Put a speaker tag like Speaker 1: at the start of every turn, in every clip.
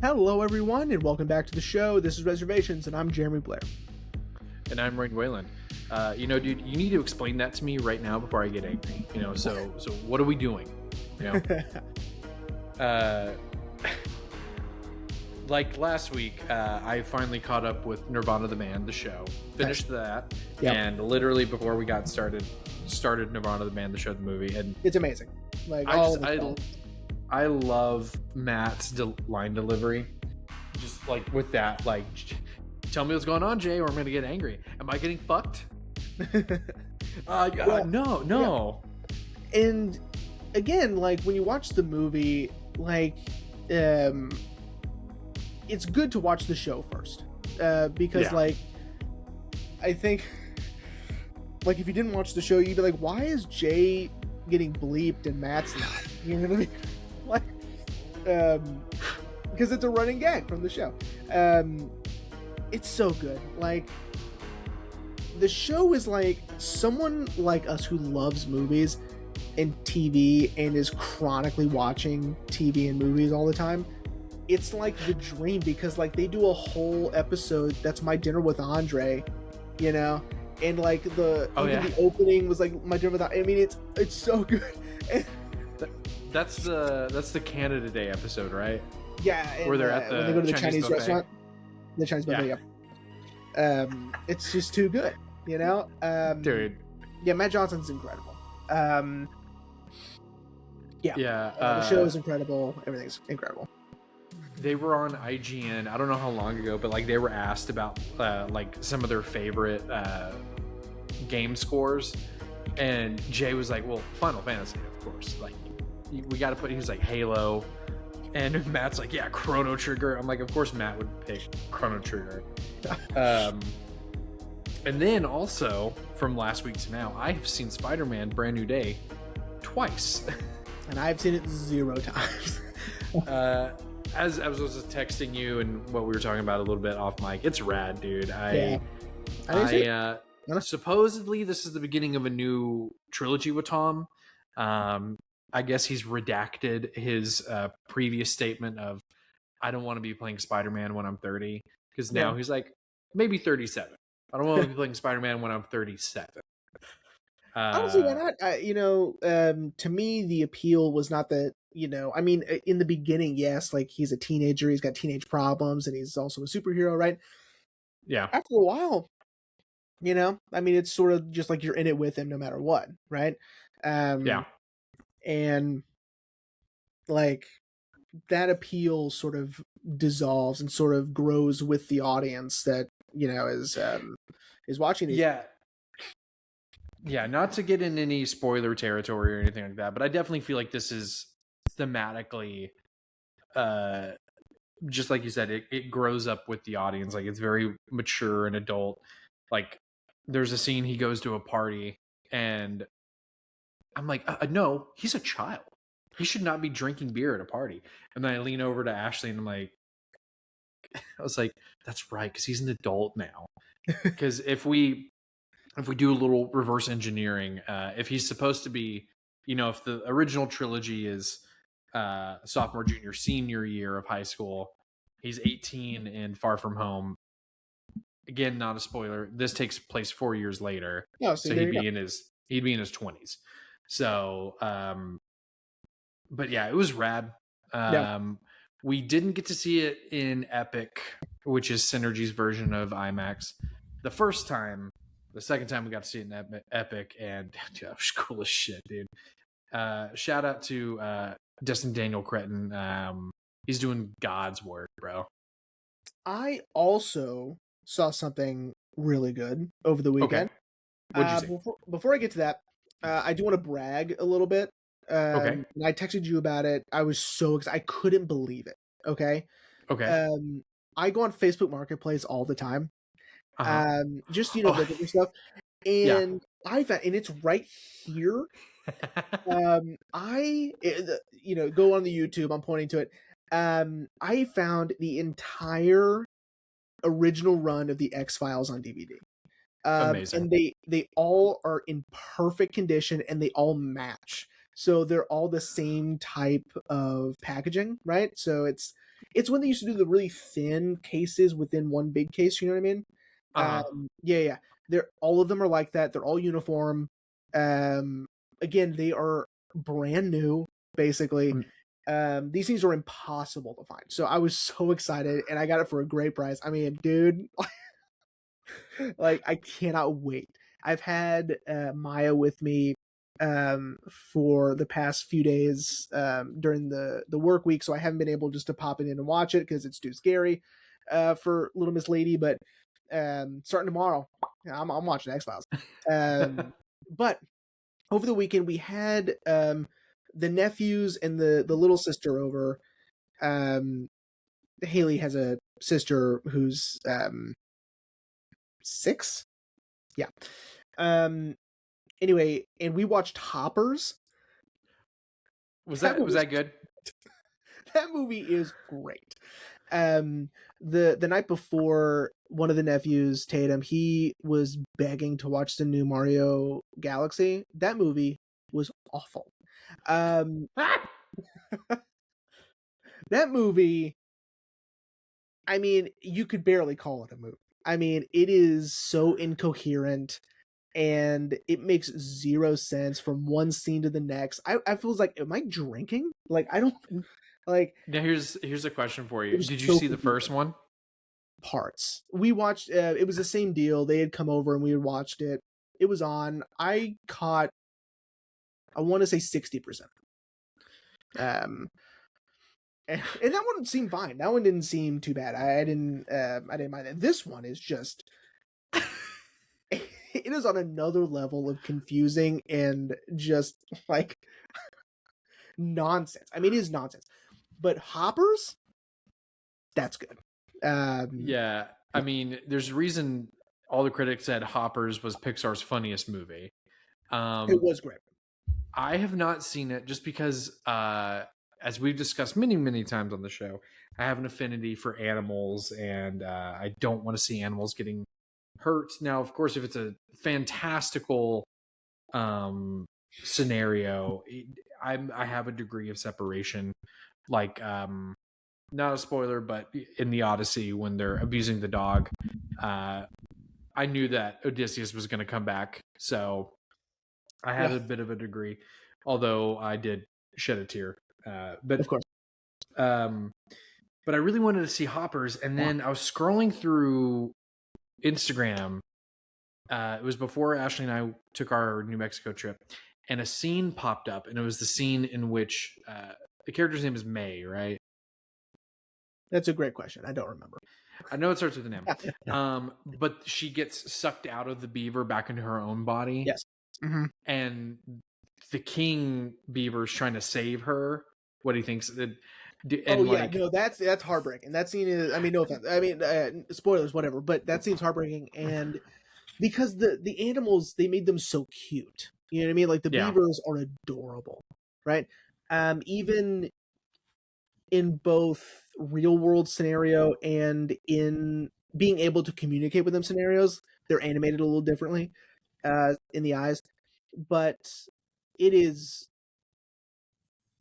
Speaker 1: Hello, everyone, and welcome back to the show. This is Reservations, and I'm Jeremy Blair.
Speaker 2: And I'm Rain Wayland. Dude, you need to explain that to me right now before I get angry. So what are we doing? Like last week, I finally caught up with Nirvana the Band, the show. Finished that, and literally before we got started Nirvana the Band, the show, the movie, and
Speaker 1: it's amazing. Like
Speaker 2: I love Matt's line delivery. Just like with that, like, tell me what's going on, Jay, or I'm gonna get angry. Am I getting fucked? No.
Speaker 1: Yeah. And again, like when you watch the movie, like, it's good to watch the show first, because like, I think, like, if you didn't watch the show, you'd be like, why is Jay getting bleeped and Matt's not? You know what I mean? Like, because it's a running gag from the show. It's so good. Like, the show is like someone like us who loves movies and TV and is chronically watching TV and movies all the time. It's like the dream, because like they do a whole episode that's My Dinner with Andre, you know, and like the opening was like My Dinner with Andre. I mean, it's so good.
Speaker 2: That's the Canada Day episode, right?
Speaker 1: Yeah, and,
Speaker 2: where they're at the
Speaker 1: when they go to the Chinese restaurant. The Chinese buffet,
Speaker 2: yeah.
Speaker 1: It's just too good, you know?
Speaker 2: Dude.
Speaker 1: Yeah, Matt Johnson's incredible. The show is incredible. Everything's incredible.
Speaker 2: They were on IGN, I don't know how long ago, but like they were asked about like some of their favorite game scores, and Jay was like, well, Final Fantasy, of course. Like, we got to put, he was like, Halo. And Matt's like, yeah, Chrono Trigger. I'm like, of course Matt would pick Chrono Trigger. And then also, from last week to now, I have seen Spider-Man Brand New Day twice.
Speaker 1: And I've seen it 0 times.
Speaker 2: As I was texting you and what we were talking about a little bit off mic, it's rad, dude. Supposedly this is the beginning of a new trilogy with Tom. I guess he's redacted his previous statement of, I don't want to be playing Spider-Man when I'm 30, because now he's like, maybe 37. I don't want to be playing Spider-Man when I'm 37.
Speaker 1: Honestly, why not? To me, the appeal was not that, I mean, in the beginning, yes, like he's a teenager, he's got teenage problems, and he's also a superhero, right?
Speaker 2: Yeah.
Speaker 1: After a while, I mean, it's sort of just like you're in it with him no matter what, right? And like that appeal sort of dissolves and sort of grows with the audience that is watching these.
Speaker 2: Yeah, not to get in any spoiler territory or anything like that, but I definitely feel like this is thematically, just like you said, it grows up with the audience. Like, it's very mature and adult. Like, there's a scene he goes to a party and I'm like, no, he's a child. He should not be drinking beer at a party. And then I lean over to Ashley and I was like, that's right, because he's an adult now. Because if we do a little reverse engineering, if he's supposed to be, if the original trilogy is sophomore, junior, senior year of high school, he's 18 in Far From Home. Again, not a spoiler. This takes place 4 years later.
Speaker 1: Oh,
Speaker 2: so he'd be in his 20s. So, but yeah, it was rad. We didn't get to see it in Epic, which is Synergy's version of IMAX. The first time, the second time we got to see it in Epic, and dude, that was cool as shit, dude. Shout out to Destin Daniel Cretton. He's doing God's work, bro.
Speaker 1: I also saw something really good over the weekend.
Speaker 2: Okay. What'd you see?
Speaker 1: Before I get to that, I do want to brag a little bit.
Speaker 2: Okay.
Speaker 1: I texted you about it. I was so excited. I couldn't believe it. Okay. I go on Facebook Marketplace all the time. Just looking for stuff, and I found, and it's right here. Go on the YouTube. I'm pointing to it. I found the entire original run of the X-Files on DVD.
Speaker 2: Amazing.
Speaker 1: And they all are in perfect condition and they all match. So they're all the same type of packaging, right? So it's It's when they used to do the really thin cases within one big case. You know what I mean?
Speaker 2: Uh-huh.
Speaker 1: Yeah. They're all of them are like that. They're all uniform. Again, they are brand new, basically. These things are impossible to find. So I was so excited, and I got it for a great price. I mean, dude, like I cannot wait. I've had Maya with me for the past few days during the work week, so I haven't been able just to pop it in and watch it because it's too scary for Little Miss Lady. But starting tomorrow, I'm watching X Files. But over the weekend we had the nephews and the little sister over. Haley has a sister who's 6. Yeah. Anyway, and we watched Hoppers.
Speaker 2: Was that good?
Speaker 1: That movie is great. The night before, one of the nephews, Tatum, he was begging to watch the new Mario Galaxy. That movie was awful. That movie, I mean, you could barely call it a movie. I mean, it is so incoherent and it makes zero sense from one scene to the next. I feels like, am I drinking? Like, I don't like.
Speaker 2: Now here's a question for you.
Speaker 1: It was
Speaker 2: Did you
Speaker 1: so
Speaker 2: see the first one?
Speaker 1: parts. We watched. It was the same deal. They had come over and we had watched it. It was on. I caught. I want to say 60%. And that one seemed fine. That one didn't seem too bad. I didn't mind that. This one is just. It is on another level of confusing and just like nonsense. I mean, it is nonsense. But Hoppers, that's good.
Speaker 2: Yeah, I mean, there's a reason all the critics said Hoppers was Pixar's funniest movie.
Speaker 1: It was great.
Speaker 2: I have not seen it just because, as we've discussed many times on the show, I have an affinity for animals, and I don't want to see animals getting hurt. Now, of course, if it's a fantastical scenario, I have a degree of separation, like not a spoiler, but in the Odyssey when they're abusing the dog, I knew that Odysseus was going to come back, so I have a bit of a degree, although I did shed a tear. But
Speaker 1: of course,
Speaker 2: but I really wanted to see Hoppers, and then I was scrolling through Instagram. It was before Ashley and I took our New Mexico trip, and a scene popped up, and it was the scene in which the character's name is May, right?
Speaker 1: That's a great question. I don't remember.
Speaker 2: I know it starts with an M. But she gets sucked out of the beaver back into her own body.
Speaker 1: Yes. Mm-hmm.
Speaker 2: And the king beaver's trying to save her. What he thinks that.
Speaker 1: No, that's heartbreaking. That scene is. I mean, no offense. I mean, spoilers, whatever. But that scene's heartbreaking, and because the animals, they made them so cute. You know what I mean? Like the beavers are adorable, right? Even in both real world scenario and in being able to communicate with them scenarios, they're animated a little differently in the eyes, but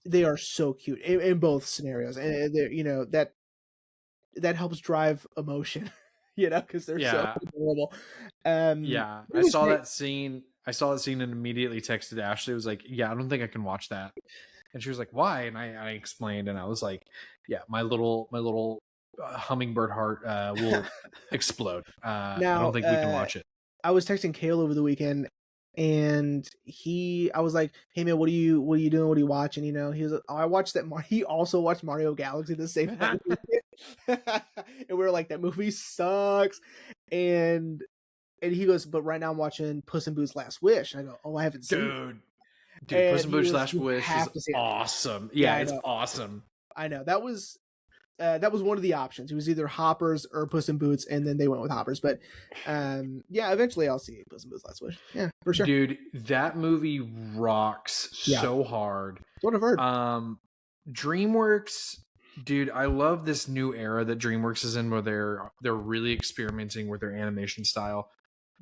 Speaker 1: they are so cute in both scenarios, and that helps drive emotion, because they're so adorable.
Speaker 2: I saw that scene and immediately texted Ashley. I was like, yeah, I don't think I can watch that. And she was like, why? And I explained, and I was like, yeah, my little hummingbird heart will explode. Now, I don't think we can watch it.
Speaker 1: I was texting Kale over the weekend, and I was like, hey man, what are you doing? What are you watching? He was like, oh, I watched that. He also watched Mario Galaxy the same time. And we were like, that movie sucks. And he goes, but right now I'm watching Puss in Boots Last Wish. And I go, oh, I haven't seen it.
Speaker 2: Dude, Puss in Boots Last Wish is awesome. Yeah, it's awesome.
Speaker 1: I know. That was one of the options. It was either Hoppers or Puss in Boots, and then they went with Hoppers. But eventually I'll see Puss in Boots Last Wish. Yeah, for sure.
Speaker 2: Dude, that movie rocks so hard.
Speaker 1: That's what I've heard.
Speaker 2: DreamWorks, dude, I love this new era that DreamWorks is in, where they're really experimenting with their animation style.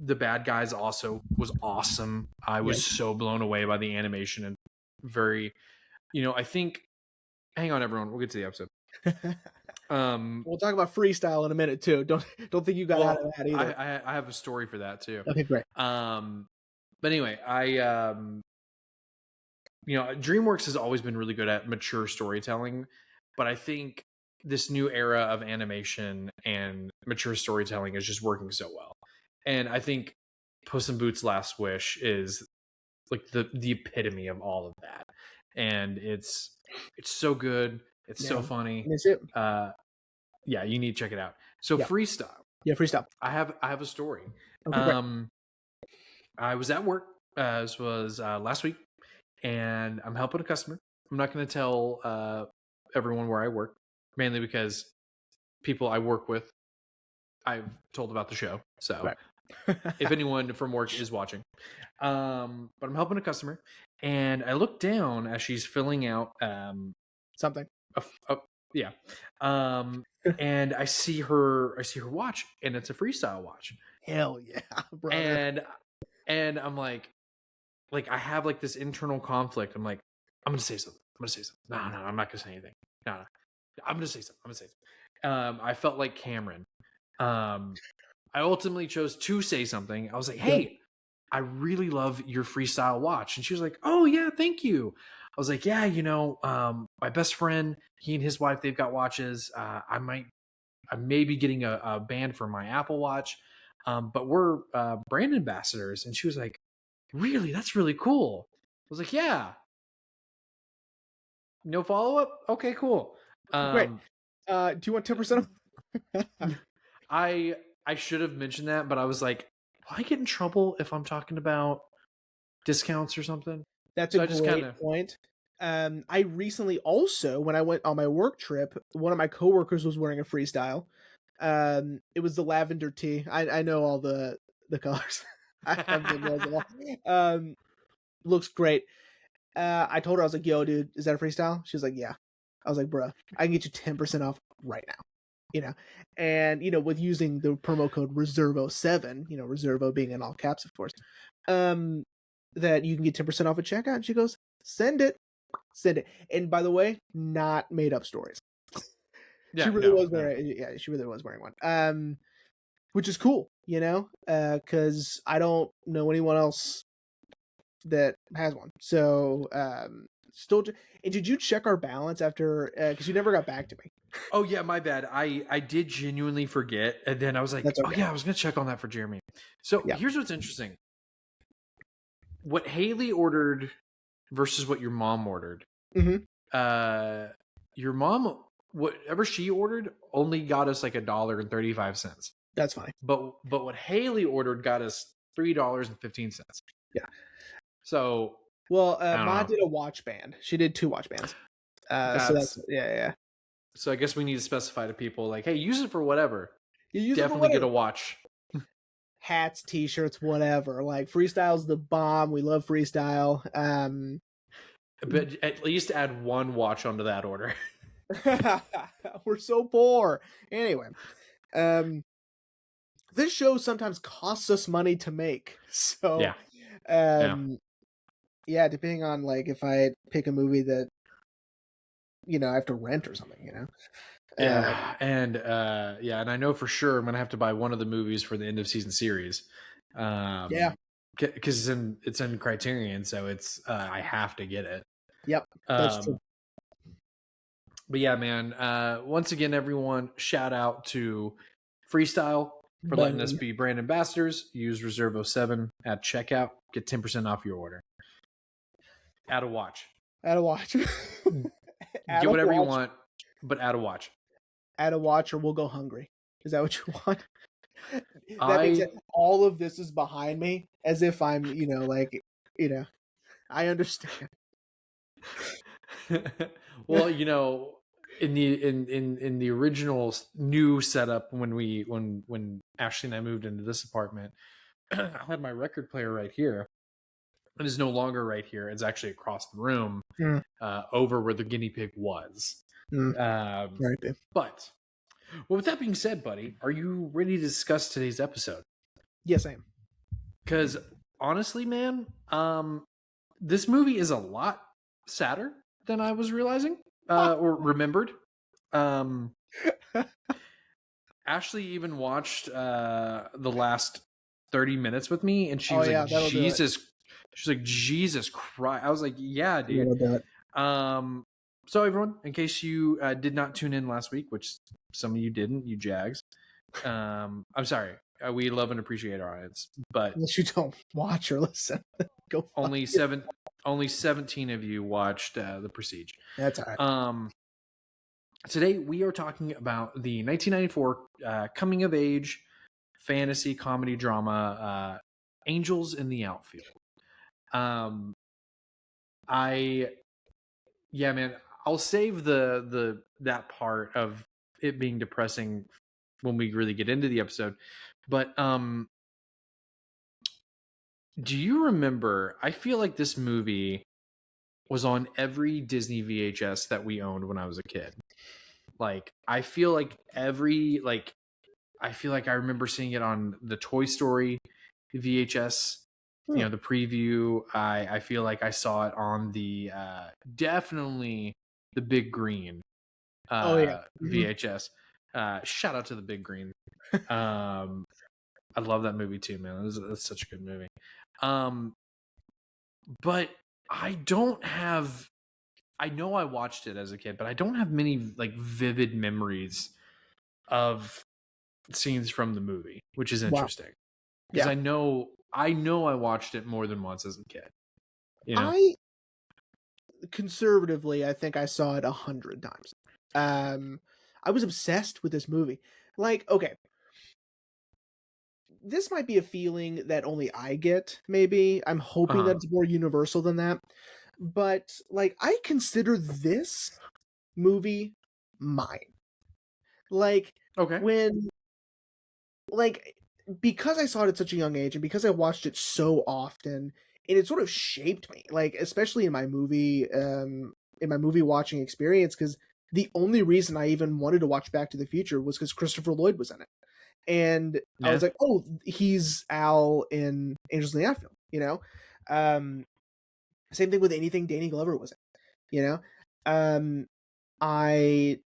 Speaker 2: The Bad Guys also was awesome. I was so blown away by the animation, and very, I think. Hang on, everyone. We'll get to the episode.
Speaker 1: We'll talk about freestyle in a minute too. Don't think you got out of that either.
Speaker 2: I have a story for that too.
Speaker 1: Okay, great.
Speaker 2: But anyway, DreamWorks has always been really good at mature storytelling, but I think this new era of animation and mature storytelling is just working so well. And I think Puss in Boots: Last Wish is like the epitome of all of that. And it's so good. It's so funny.
Speaker 1: Is it?
Speaker 2: Yeah, you need to check it out. So freestyle.
Speaker 1: Yeah, freestyle.
Speaker 2: I have a story.
Speaker 1: Okay,
Speaker 2: I was at work. This was last week, and I'm helping a customer. I'm not going to tell everyone where I work, mainly because people I work with, I've told about the show. So if anyone from work is watching, but I'm helping a customer, and I look down as she's filling out
Speaker 1: something.
Speaker 2: Yeah. And I see her watch, and it's a freestyle watch.
Speaker 1: Hell yeah, brother.
Speaker 2: And I'm like I have like this internal conflict. I'm like, I'm gonna say something. No, I'm not gonna say anything. No. I'm gonna say something. I felt like Cameron. I ultimately chose to say something. I was like, hey, I really love your freestyle watch. And she was like, oh yeah, thank you. I was like, yeah, my best friend, he and his wife, they've got watches. I may be getting a band for my Apple Watch, but we're brand ambassadors. And she was like, really? That's really cool. I was like, yeah. No follow up? Okay, cool.
Speaker 1: Great. Do you want 10% off?
Speaker 2: I should have mentioned that, but I was like, will I get in trouble if I'm talking about discounts or something?
Speaker 1: That's a great point. I recently also, when I went on my work trip, one of my coworkers was wearing a freestyle. It was the lavender tea. I know all the colors. I have the all. Looks great. I told her, I was like, yo, dude, is that a freestyle? She was like, yeah. I was like, bruh, I can get you 10% off right now. And with using the promo code Reservo7, Reservo being in all caps, of course, that you can get 10% off at checkout. And she goes, send it. And by the way, not made up stories. Yeah, she really was wearing one. Which is cool, because I don't know anyone else that has one. So, still, and did you check our balance after? Because you never got back to me.
Speaker 2: Oh yeah, my bad. I did genuinely forget, and then I was like, oh yeah, I was gonna check on that for Jeremy. So here's what's interesting: what Haley ordered versus what your mom ordered.
Speaker 1: Mm-hmm.
Speaker 2: Your mom, whatever she ordered, only got us like $1.35.
Speaker 1: That's fine.
Speaker 2: But what Haley ordered got us $3.15.
Speaker 1: Yeah.
Speaker 2: So
Speaker 1: Ma did a watch band. She did 2 watch bands. So that's yeah.
Speaker 2: So I guess we need to specify to people like, hey, use it for whatever.
Speaker 1: You
Speaker 2: definitely get a watch.
Speaker 1: Hats, t-shirts, whatever. Like freestyle's the bomb. We love freestyle.
Speaker 2: But at least add 1 watch onto that order.
Speaker 1: We're so poor. Anyway, this show sometimes costs us money to make. So yeah, depending on like if I pick a movie that I have to rent or something,
Speaker 2: and I know for sure I'm gonna have to buy one of the movies for the end of season series. Because it's in Criterion, so it's I have to get it.
Speaker 1: Yep, that's true.
Speaker 2: But yeah, man. Once again, everyone, shout out to Freestyle for letting us be brand ambassadors. Use Reservo7 at checkout. Get 10% off your order. Add a watch.
Speaker 1: Get
Speaker 2: whatever you want, but add a watch.
Speaker 1: Add a watch, or we'll go hungry. Is that what you want? That makes it, all of this is behind me, as if I'm, I understand.
Speaker 2: Well, in the original new setup when Ashley and I moved into this apartment, I had my record player right here. It is no longer right here. It's actually across the room, over where the guinea pig was.
Speaker 1: Right.
Speaker 2: But with that being said, buddy, are you ready to discuss today's episode?
Speaker 1: Yes, I am.
Speaker 2: Because honestly, man, this movie is a lot sadder than I was realizing or remembered. Ashley even watched the last 30 minutes with me, and she
Speaker 1: Oh
Speaker 2: was
Speaker 1: yeah,
Speaker 2: like,
Speaker 1: that'll do it.
Speaker 2: she's like, Jesus Christ. I was like, yeah, dude.
Speaker 1: That'll do it.
Speaker 2: So everyone, in case you did not tune in last week, which some of you didn't, you jags. I'm sorry. We love and appreciate our audience, but
Speaker 1: Unless you don't watch or listen, go fuck
Speaker 2: only
Speaker 1: you.
Speaker 2: only 17 of you watched The Prestige.
Speaker 1: That's all right.
Speaker 2: Today we are talking about the 1994 coming of age fantasy comedy drama Angels in the Outfield. I yeah, man, I'll save that part of it being depressing when we really get into the episode. But do you remember, I feel like this movie was on every Disney VHS that we owned when I was a kid. Like I feel like I remember seeing it on the Toy Story VHS, the preview. I feel like I saw it on the definitely the Big Green
Speaker 1: Oh yeah.
Speaker 2: VHS. Shout out to the Big Green. I love that movie too, man. That's such a good movie. But I don't have. I know I watched it as a kid, but I don't have many like vivid memories of scenes from the movie, which is
Speaker 1: Wow.
Speaker 2: interesting because
Speaker 1: Yeah.
Speaker 2: I watched it more than once as a kid.
Speaker 1: I conservatively, I think I saw it 100 times. I was obsessed with this movie. Like, okay, this might be a feeling that only I get, maybe. I'm hoping that it's more universal than that. But, like, I consider this movie mine. Like,
Speaker 2: Okay.
Speaker 1: when, like, because I saw it at such a young age and because I watched it so often, and it sort of shaped me, like, especially in my movie watching experience, because the only reason I even wanted to watch Back to the Future was because Christopher Lloyd was in it. And I was like, oh, he's Al in Angels in the Outfield, Same thing with anything Danny Glover was in, I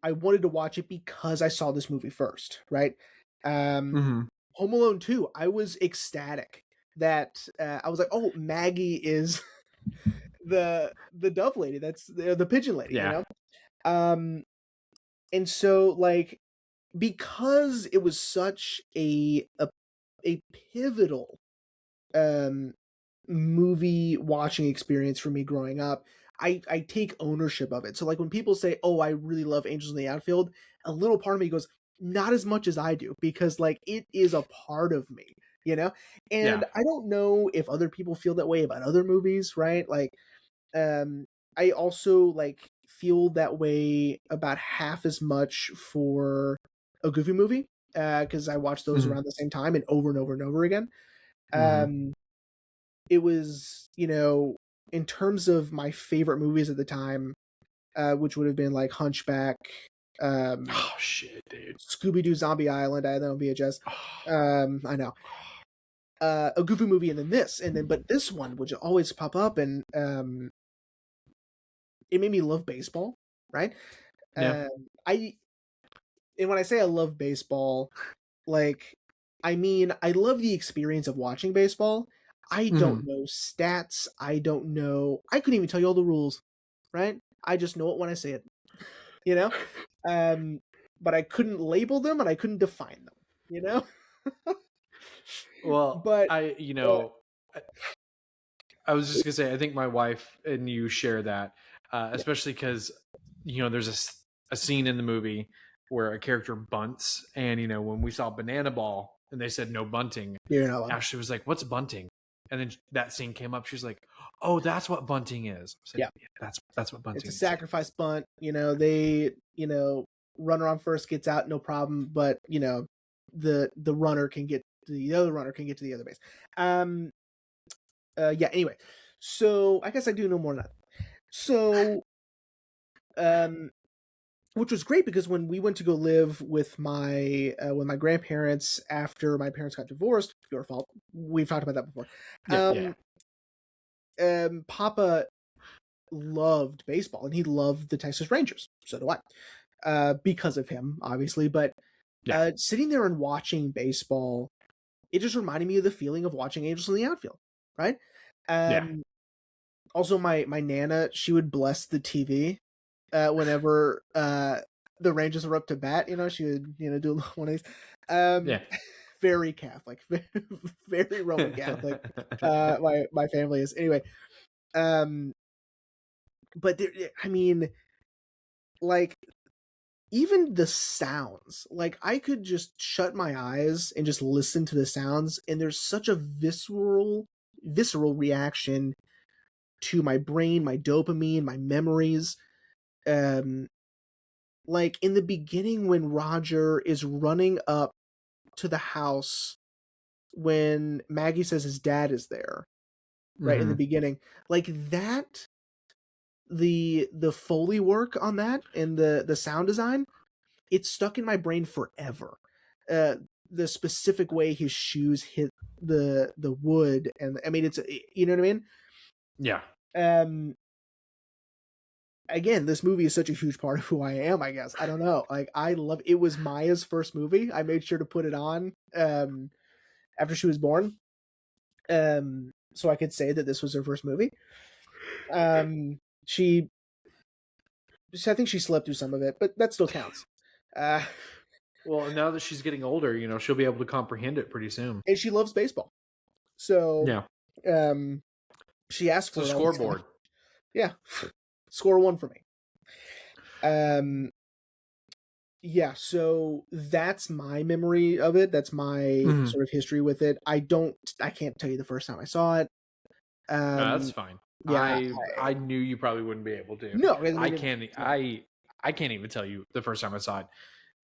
Speaker 1: wanted to watch it because I saw this movie first, right? Home Alone 2, I was ecstatic that I was like, oh, Maggie is the dove lady, that's the pigeon lady, and so, like, because it was such a pivotal movie watching experience for me growing up, I take ownership of it. So, like, when people say, oh, I really love Angels in the Outfield, a little part of me goes, not as much as I do, because, like, it is a part of me, and I don't know if other people feel that way about other movies, right? Like, I also, like, feel that way about half as much for a Goofy movie, because I watched those around the same time and over and over and over again. It was, in terms of my favorite movies at the time, which would have been like Hunchback,
Speaker 2: oh shit, dude.
Speaker 1: Scooby-Doo Zombie Island, I had that on VHS. I know. A Goofy movie, and then this, but this one would always pop up, and it made me love baseball, right?
Speaker 2: Yeah.
Speaker 1: And when I say I love baseball, like, I mean, I love the experience of watching baseball. I don't know stats. I couldn't even tell you all the rules, right? I just know it when I say it, but I couldn't label them and I couldn't define them,
Speaker 2: Well,
Speaker 1: but
Speaker 2: I was just gonna say, I think my wife and you share that, especially because there's a scene in the movie where a character bunts, and when we saw Banana Ball and they said no bunting, Ashley was like, "What's bunting?" And then that scene came up. She's like, "Oh, that's what bunting is." I said, yeah, that's what bunting is.
Speaker 1: It's a sacrifice bunt. They runner on first gets out, no problem, but the runner can get the other runner can get to the other base. Anyway, so I guess I do know more than that. So, which was great, because when we went to go live with my grandparents after my parents got divorced, your fault. We've talked about that before. Papa loved baseball, and he loved the Texas Rangers. So do I. because of him, obviously. But
Speaker 2: Yeah.
Speaker 1: sitting there and watching baseball, it just reminded me of the feeling of watching Angels in the Outfield, right?
Speaker 2: Yeah.
Speaker 1: Also, my nana, she would bless the TV whenever the Rangers were up to bat. She would do one of these.
Speaker 2: Yeah.
Speaker 1: Very Catholic, very Roman Catholic. My family is anyway. But there, I mean, like, even the sounds, like, I could just shut my eyes and just listen to the sounds, and there's such a visceral reaction to my brain, my dopamine, my memories. Um, like in the beginning when Roger is running up to the house when Maggie says his dad is there, right in the
Speaker 2: Hmm.
Speaker 1: beginning, like that, the Foley work on that and the sound design, it's stuck in my brain forever. Uh, the specific way his shoes hit the wood, and I mean, it's, you know what I mean.
Speaker 2: Yeah.
Speaker 1: Um, Again, this movie is such a huge part of who I am, I guess. I don't know. Like, I love it. Was Maya's first movie. I made sure to put it on after she was born. So I could say that this was her first movie. She I think she slept through some of it, but that still counts. Uh
Speaker 2: Well, now that she's getting older, she'll be able to comprehend it pretty soon.
Speaker 1: and she loves baseball. So
Speaker 2: Yeah.
Speaker 1: um she asked
Speaker 2: So
Speaker 1: for it all the time.
Speaker 2: scoreboard.
Speaker 1: Yeah. Score one for me. Um yeah, so that's my memory of it. That's my
Speaker 2: Mhm.
Speaker 1: sort of history with it. I can't tell you the first time I saw it.
Speaker 2: No, that's
Speaker 1: Um,
Speaker 2: fine.
Speaker 1: yeah,
Speaker 2: I knew you probably wouldn't be able to.
Speaker 1: no, I
Speaker 2: I
Speaker 1: mean,
Speaker 2: can't
Speaker 1: it's not.
Speaker 2: I can't even tell you the first time I saw it.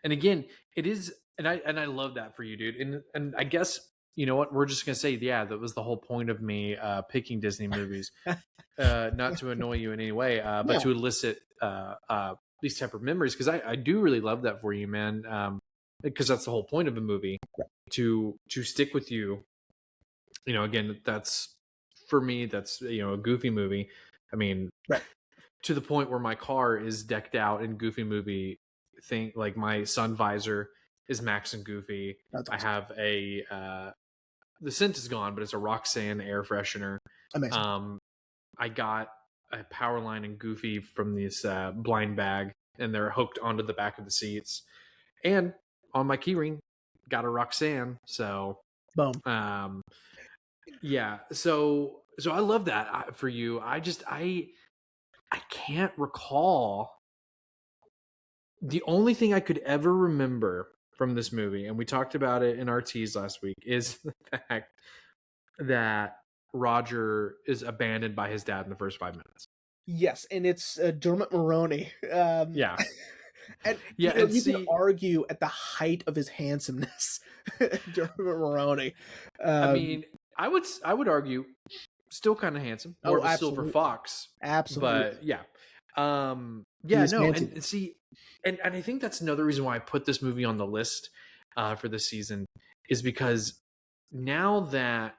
Speaker 2: And again, it is, and I love that for you, dude. And I guess you know what, we're just gonna say, yeah, that was the whole point of me picking Disney movies, not to annoy you in any way, but
Speaker 1: No,
Speaker 2: to elicit these type of memories, because I do really love that for you, man. Because that's the whole point of a movie,
Speaker 1: right,
Speaker 2: to stick with you. Again, that's for me. That's a Goofy movie. I mean,
Speaker 1: right.
Speaker 2: to the point where my car is decked out in Goofy movie thing. Like my sun visor is Max and Goofy.
Speaker 1: That's
Speaker 2: I
Speaker 1: awesome.
Speaker 2: have the scent is gone, but it's a Roxanne air freshener.
Speaker 1: Amazing.
Speaker 2: Um, I got a power line and Goofy from this blind bag, and they're hooked onto the back of the seats. And on my keyring, got a Roxanne. So,
Speaker 1: Boom.
Speaker 2: um, yeah. So I love that for you. I can't recall. The only thing I could ever remember from this movie, and we talked about it in our tease last week, is the fact that Roger is abandoned by his dad in the first 5 minutes.
Speaker 1: Yes, and it's Dermot Mulroney.
Speaker 2: Yeah.
Speaker 1: And
Speaker 2: Yeah. And
Speaker 1: you could
Speaker 2: see,
Speaker 1: argue at the height of his handsomeness, Dermot Mulroney.
Speaker 2: I
Speaker 1: Um,
Speaker 2: mean, I would argue still kind of handsome, more
Speaker 1: oh,
Speaker 2: of a silver
Speaker 1: absolutely,
Speaker 2: fox,
Speaker 1: absolutely.
Speaker 2: but yeah.
Speaker 1: He
Speaker 2: Yeah,
Speaker 1: is
Speaker 2: no,
Speaker 1: handsome.
Speaker 2: and see, and I think that's another reason why I put this movie on the list for this season, is because now that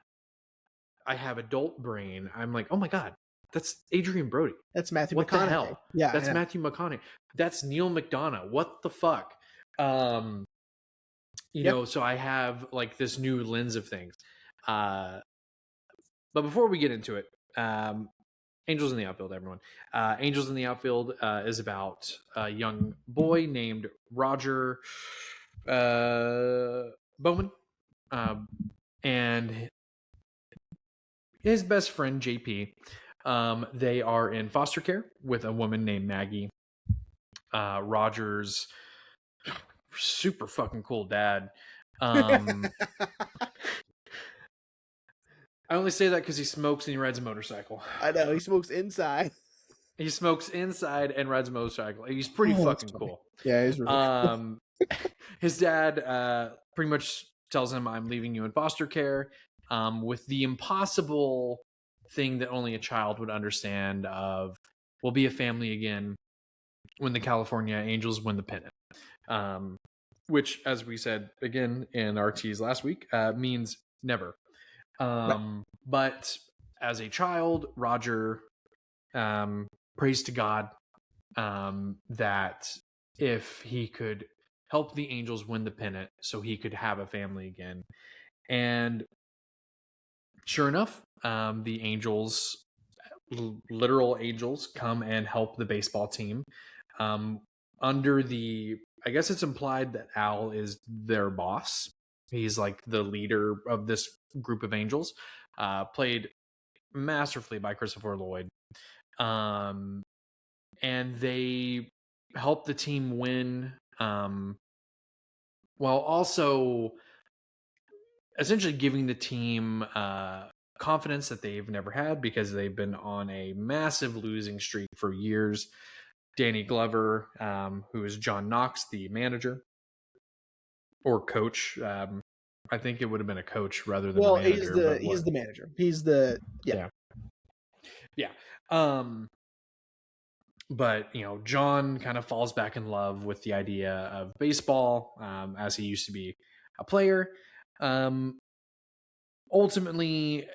Speaker 2: I have adult brain, I'm like, oh my god, that's Adrian Brody.
Speaker 1: That's Matthew
Speaker 2: What the
Speaker 1: McConaughey.
Speaker 2: hell?
Speaker 1: Yeah,
Speaker 2: That's
Speaker 1: yeah.
Speaker 2: Matthew McConaughey. That's Neil McDonough. What the fuck? Um,
Speaker 1: Yep.
Speaker 2: so I have like this new lens of things. Uh, but before we get into it, Angels in the Outfield, everyone. Angels in the Outfield is about a young boy named Roger Bowman, and his best friend JP. They are in foster care with a woman named Maggie. Roger's super fucking cool dad. I only say that because he smokes and he rides a motorcycle.
Speaker 1: I know, he smokes inside.
Speaker 2: He smokes inside and rides a motorcycle. He's pretty
Speaker 1: Oh, that's
Speaker 2: fucking
Speaker 1: funny.
Speaker 2: cool.
Speaker 1: Yeah, he's really cool.
Speaker 2: His dad pretty much tells him, "I'm leaving you in foster care," with the impossible thing that only a child would understand of, "We'll be a family again when the California Angels win the pennant." Which, as we said again in our tease last week, means never.
Speaker 1: Right.
Speaker 2: But as a child, Roger prays to God that if he could help the Angels win the pennant so he could have a family again. And sure enough, the Angels, literal Angels, come and help the baseball team. Under I guess it's implied that Al is their boss. He's like the leader of this group of Angels, played masterfully by Christopher Lloyd. And they help the team win, while also essentially giving the team confidence that they've never had because they've been on a massive losing streak for years. Danny Glover, who is John Knox, the manager or coach. I think it would have been a coach rather than a manager.
Speaker 1: He's the manager. He's the
Speaker 2: yeah. But John kind of falls back in love with the idea of baseball, as he used to be a player. Ultimately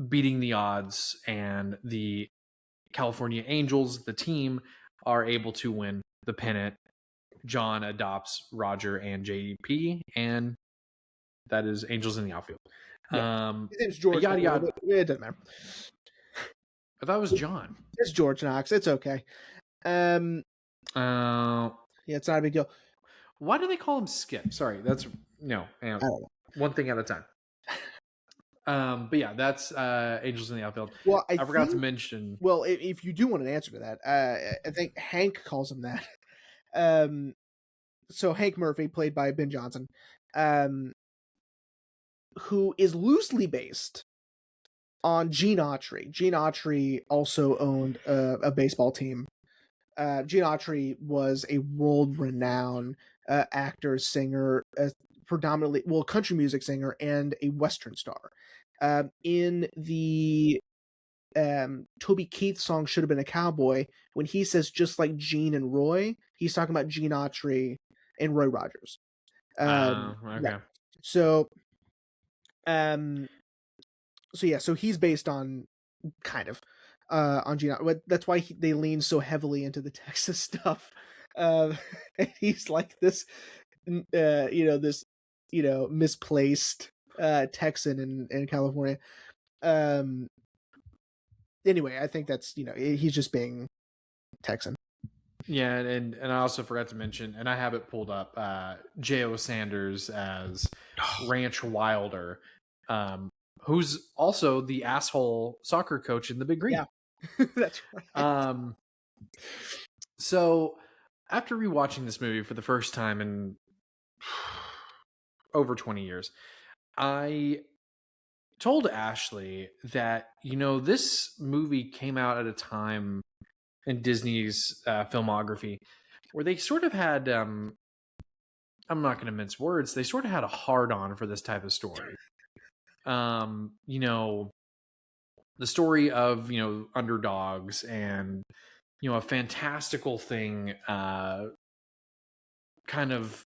Speaker 2: beating the odds, and the California Angels, the team, are able to win the pennant. John adopts Roger and JP, and that is Angels in the Outfield.
Speaker 1: His name's George.
Speaker 2: Yada yada.
Speaker 1: It doesn't matter.
Speaker 2: I thought it was John.
Speaker 1: It's George Knox. It's okay. Yeah, it's not a big deal.
Speaker 2: Why do they call him Skip? Sorry, that's no.
Speaker 1: I don't know.
Speaker 2: One thing at a time. But yeah, that's Angels in the Outfield.
Speaker 1: Well,
Speaker 2: I forgot to mention.
Speaker 1: Well, if you do want an answer to that, I think Hank calls him that. So Hank Murphy, played by Ben Johnson, who is loosely based on Gene Autry. Gene Autry also owned a baseball team. Gene Autry was a world-renowned actor, singer, predominantly, country music singer, and a Western star. In the Toby Keith song "Should Have Been a Cowboy," when he says "just like Gene and Roy," he's talking about Gene Autry and Roy Rogers.
Speaker 2: Okay.
Speaker 1: Yeah. So he's based on kind of on Gene. That's why they lean so heavily into the Texas stuff. And he's like this, misplaced Texan in California. Anyway, I think that's he's just being Texan.
Speaker 2: Yeah, and I also forgot to mention, and I have it pulled up, J.O. Sanders as Ranch Wilder, who's also the asshole soccer coach in The Big Green.
Speaker 1: Yeah, that's right.
Speaker 2: So after rewatching this movie for the first time in over 20 years, I told Ashley that, this movie came out at a time in Disney's filmography where they sort of had, I'm not going to mince words, they sort of had a hard-on for this type of story. The story of, underdogs and, a fantastical thing, kind of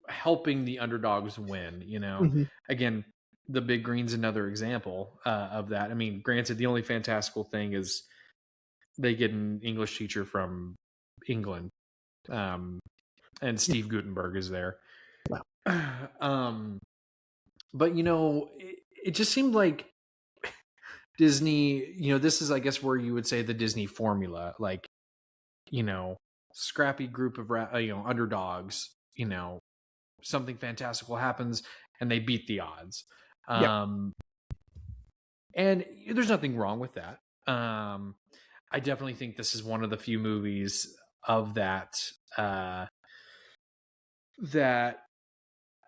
Speaker 2: helping the underdogs win,
Speaker 1: Mm-hmm.
Speaker 2: Again, The Big Green's another example of that. I mean, granted, the only fantastical thing is they get an English teacher from England, and Steve Guttenberg is there.
Speaker 1: Wow.
Speaker 2: But it just seemed like Disney, this is, I guess, where you would say the Disney formula, like, scrappy group of underdogs, something fantastical happens and they beat the odds. And there's nothing wrong with that. I definitely think this is one of the few movies of that that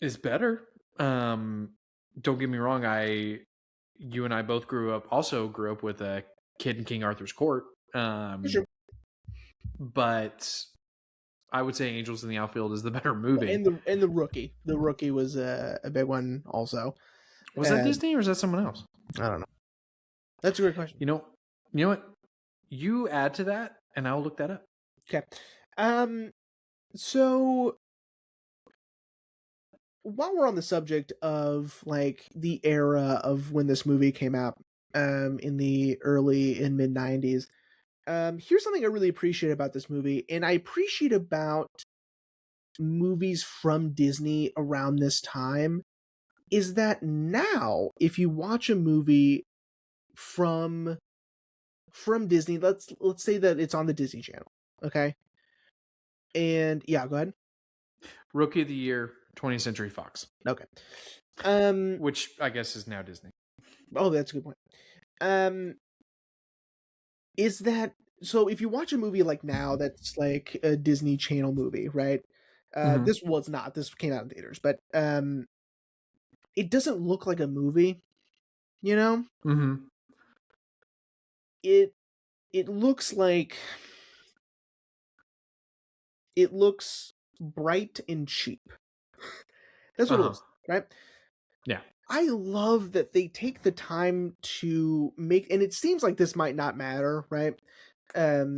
Speaker 2: is better. Don't get me wrong. You and I both grew up with a kid in King Arthur's Court.
Speaker 1: Sure.
Speaker 2: But I would say Angels in the Outfield is the better movie.
Speaker 1: And the Rookie. The Rookie was a big one also.
Speaker 2: Was that Disney or is that someone else?
Speaker 1: I don't know. That's a great question.
Speaker 2: You know what? You add to that, and I'll look that up.
Speaker 1: Okay. So while we're on the subject of like the era of when this movie came out, in the early and mid 90s, Here's something I really appreciate about this movie, and I appreciate about movies from Disney around this time, is that now if you watch a movie from Disney, let's say that it's on the Disney Channel, okay? And yeah, go ahead.
Speaker 2: Rookie of the Year, 20th Century Fox,
Speaker 1: Okay. Um.
Speaker 2: which I guess is now Disney.
Speaker 1: Oh, that's a good point. Um. Is that so? If you watch a movie like now, that's like a Disney Channel movie, right?
Speaker 2: Mm-hmm.
Speaker 1: This was not. This came out in theaters, but it doesn't look like a movie. You know,
Speaker 2: Mm-hmm.
Speaker 1: it it looks like it looks bright and cheap. That's what it
Speaker 2: Uh-huh.
Speaker 1: looks like, right?
Speaker 2: Yeah.
Speaker 1: I love that they take the time to make, and it seems like this might not matter, right?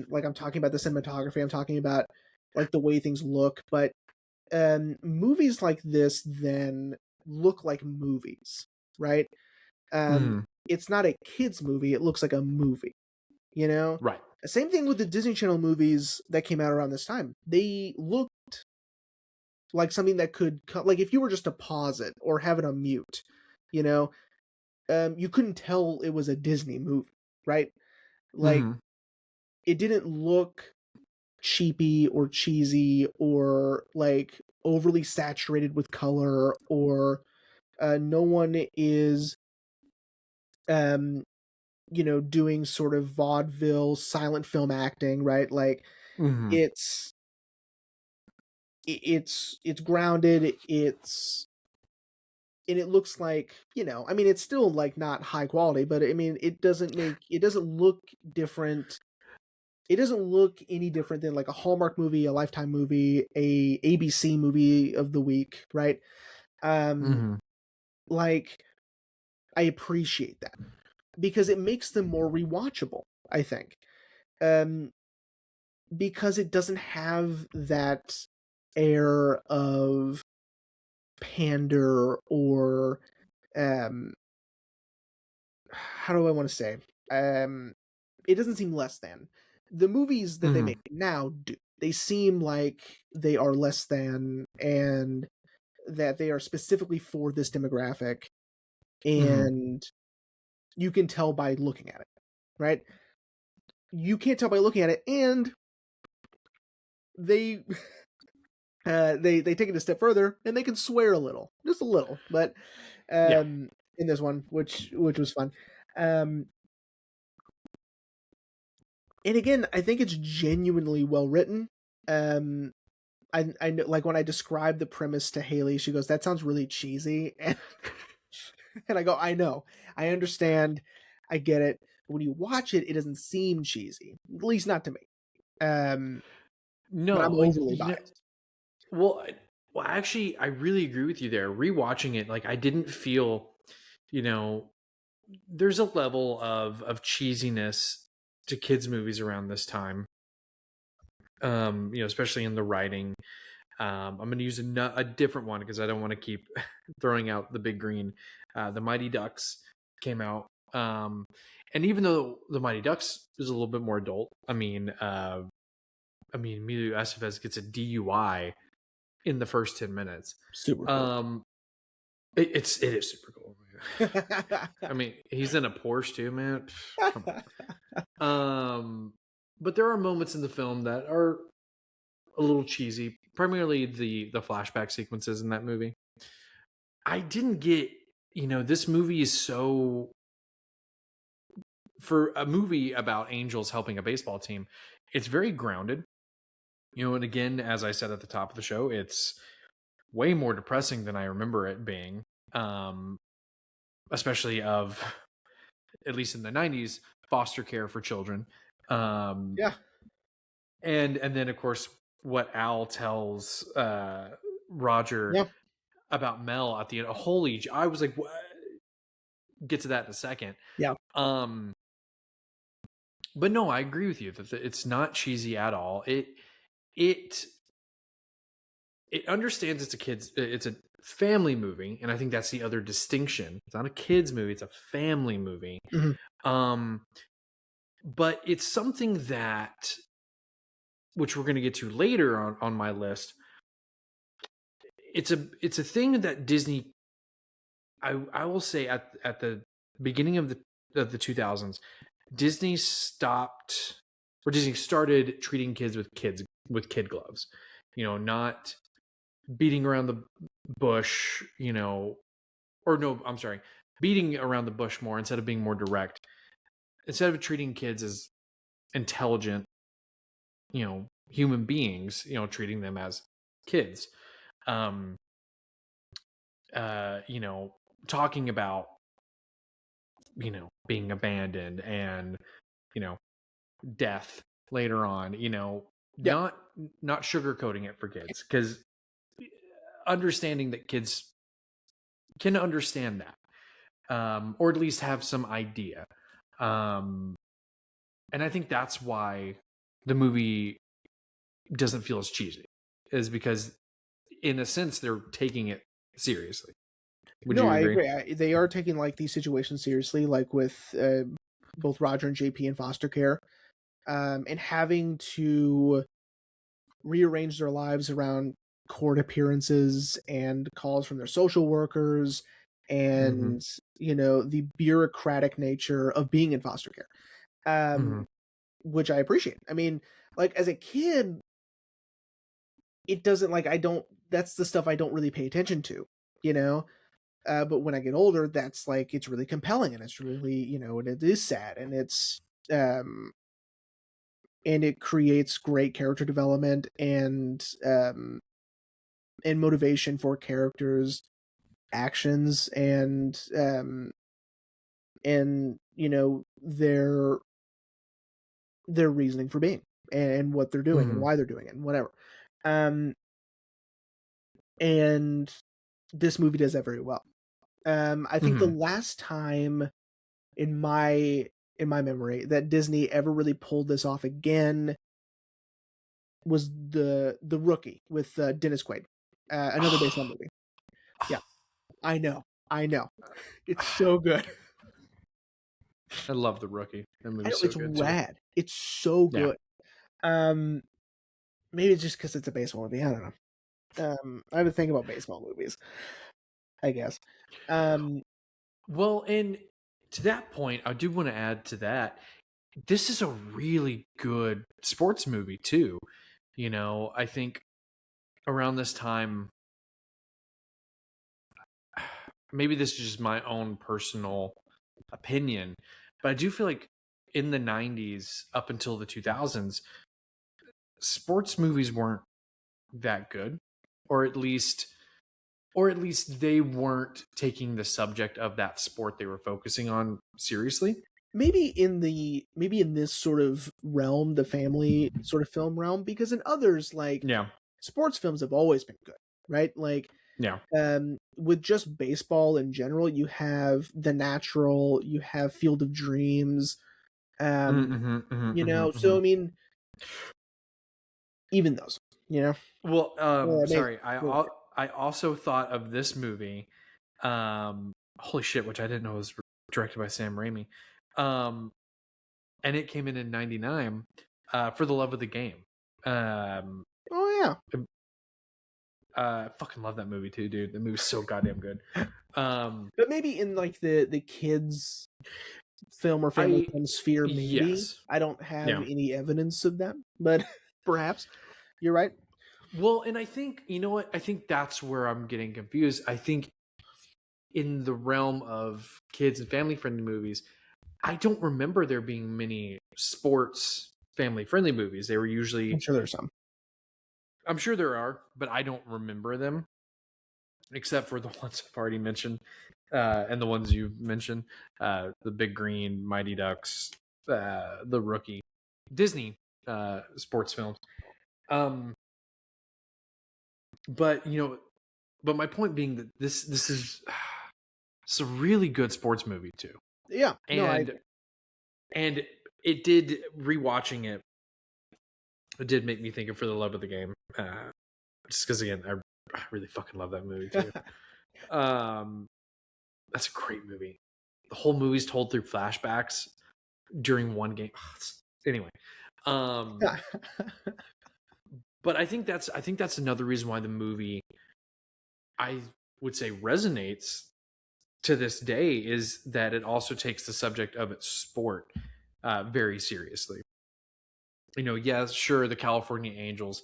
Speaker 1: Like I'm talking about the cinematography, I'm talking about like the way things look, but movies like this then look like movies, right?
Speaker 2: Mm-hmm.
Speaker 1: It's not a kids movie, it looks like a movie, you know?
Speaker 2: Right.
Speaker 1: Same thing with the Disney Channel movies that came out around this time. They look like something that could like if you were just to pause it or have it on mute, you know, you couldn't tell it was a Disney movie, right? Like
Speaker 2: Mm-hmm.
Speaker 1: it didn't look cheapy or cheesy or like overly saturated with color, or no one is um doing sort of vaudeville silent film acting, right? Like
Speaker 2: Mm-hmm.
Speaker 1: it's it's grounded, it's and it looks like, I mean, it's still like not high quality, but I mean, it doesn't look different. It doesn't look any different than like a Hallmark movie, a Lifetime movie, a ABC movie of the week, right? Um,
Speaker 2: Mm-hmm.
Speaker 1: like I appreciate that because it makes them more rewatchable, I think. Um, because it doesn't have that air of pander or um how do I want to say? Um, it doesn't seem less than. The movies that they
Speaker 2: Mm-hmm.
Speaker 1: make now do. They seem like they are less than, and that they are specifically for this demographic,
Speaker 2: Mm-hmm.
Speaker 1: and you can tell by looking at it, right? You can't tell by looking at it, and they they take it a step further, and they can swear a little, just a little, but
Speaker 2: Yeah.
Speaker 1: in this one, which was fun. Um, and again, I think it's genuinely well written. Um, I know, like when I described the premise to Haley, she goes, "That sounds really cheesy," and I go, "I know, I understand, I get it. But when you watch it, it doesn't seem cheesy, at least not to me." Um, but I'm
Speaker 2: No,
Speaker 1: overly biased.
Speaker 2: well, actually, I really agree with you there. Rewatching it, like I didn't feel, you know, there's a level of cheesiness to kids movies around this time. Especially in the writing. I'm going to use a different one because I don't want to keep throwing out the big green. The Mighty Ducks came out, and even though the Mighty Ducks is a little bit more adult, Emilio Estevez gets a DUI in the first 10 minutes.
Speaker 1: Super cool.
Speaker 2: Um, it is super cool. I mean, he's in a Porsche too, man. Come on. But there are moments in the film that are a little cheesy, primarily the flashback sequences in that movie. I didn't get, this movie is so, for a movie about angels helping a baseball team, it's very grounded. And again, as I said at the top of the show, it's way more depressing than I remember it being. Um, Especially of, at least in the 90s, foster care for children. Um,
Speaker 1: Yeah,
Speaker 2: and then of course what Al tells Roger
Speaker 1: yeah,
Speaker 2: about Mel at the end. I was like, what? Get to that in a second.
Speaker 1: yeah.
Speaker 2: Um, but no, I agree with you that it's not cheesy at all. It it understands it's a family movie, and I think that's the other distinction. It's not a kids movie; it's a family movie.
Speaker 1: Mhm.
Speaker 2: Um, but it's something that, which we're going to get to later on my list. It's a thing that Disney, I will say at the beginning of the 2000s, Disney started treating kids with kid gloves, not beating around the bush, or no, I'm sorry, beating around the bush more instead of being more direct. Instead of treating kids as intelligent, human beings, treating them as kids. Um, Talking about, being abandoned and, death later on,
Speaker 1: Yeah.
Speaker 2: not sugarcoating it for kids, because understanding that kids can understand that, or at least have some idea. And I think that's why the movie doesn't feel as cheesy, is because in a sense they're taking it seriously. Would
Speaker 1: No,
Speaker 2: you
Speaker 1: I
Speaker 2: agree?
Speaker 1: agree. They are taking like these situations seriously, like with both Roger and JP in foster care, and having to rearrange their lives around court appearances and calls from their social workers,
Speaker 2: Mm-hmm.
Speaker 1: and the bureaucratic nature of being in foster care,
Speaker 2: Mm-hmm.
Speaker 1: which I appreciate. I mean, like as a kid, it doesn't like I don't. That's the stuff I don't really pay attention to, you know. But when I get older, that's like it's really compelling and it's really and it is sad um and it creates great character development and motivation for characters' actions and their reasoning for being and what they're doing and
Speaker 2: Mm-hmm.
Speaker 1: why they're doing it and whatever. Um, and this movie does that very well. I think the
Speaker 2: Mm-hmm.
Speaker 1: last time in my memory that Disney ever really pulled this off again was the Rookie with Dennis Quaid, another baseball movie. Yeah, I know, it's so good.
Speaker 2: I love The Rookie. That
Speaker 1: I know
Speaker 2: movie's so
Speaker 1: it's
Speaker 2: good too.
Speaker 1: rad. It's so
Speaker 2: Yeah.
Speaker 1: good. Um, Maybe it's just because it's a baseball movie. I don't know. I would think about baseball movies, I guess. Um,
Speaker 2: Well, and to that point, I do want to add to that. This is a really good sports movie too. I think around this time, maybe this is just my own personal opinion, but I do feel like in the 90s up until the 2000s, sports movies weren't that good, or at least they weren't taking the subject of that sport they were focusing on seriously.
Speaker 1: maybe in this sort of realm, the family sort of film realm, because in others like
Speaker 2: Yeah.
Speaker 1: sports films have always been good, right? Like
Speaker 2: Yeah.
Speaker 1: with just baseball in general, you have The Natural, you have Field of Dreams,
Speaker 2: Mm-hmm, mm-hmm, mm-hmm,
Speaker 1: so
Speaker 2: mm-hmm.
Speaker 1: I mean, even those,
Speaker 2: Well,
Speaker 1: maybe.
Speaker 2: sorry. I also thought of this movie. Holy shit, which I didn't know was directed by Sam Raimi. And it came in '99. For the Love of the Game. Um,
Speaker 1: Oh yeah.
Speaker 2: I fucking love that movie too, dude. The movie's so goddamn good.
Speaker 1: But maybe in like the kids film or family
Speaker 2: I
Speaker 1: film sphere, maybe
Speaker 2: Yes,
Speaker 1: I don't have
Speaker 2: yeah.
Speaker 1: any evidence of that, but perhaps you're right.
Speaker 2: Well, and I think, you know what? I think that's where I'm getting confused. I think in the realm of kids and family friendly movies, I don't remember there being many sports family friendly movies. They were
Speaker 1: I'm
Speaker 2: usually,
Speaker 1: sure there's some.
Speaker 2: I'm sure there are, but I don't remember them except for the ones I've already mentioned, and the ones you mentioned, the Big Green, Mighty Ducks, the Rookie, Disney sports films. Um, but but my point being that this is it's a really good sports movie too,
Speaker 1: Yeah, no, I
Speaker 2: and
Speaker 1: agree.
Speaker 2: and it did, rewatching it. It did make me think of For the Love of the Game, just because again I really fucking love that movie too. Um, that's a great movie. The whole movie's told through flashbacks. during one game. Anyway, um, but I think that's another reason why the movie, I would say, resonates to this day, is that it also takes the subject of its sport very seriously. Yes, sure, the California Angels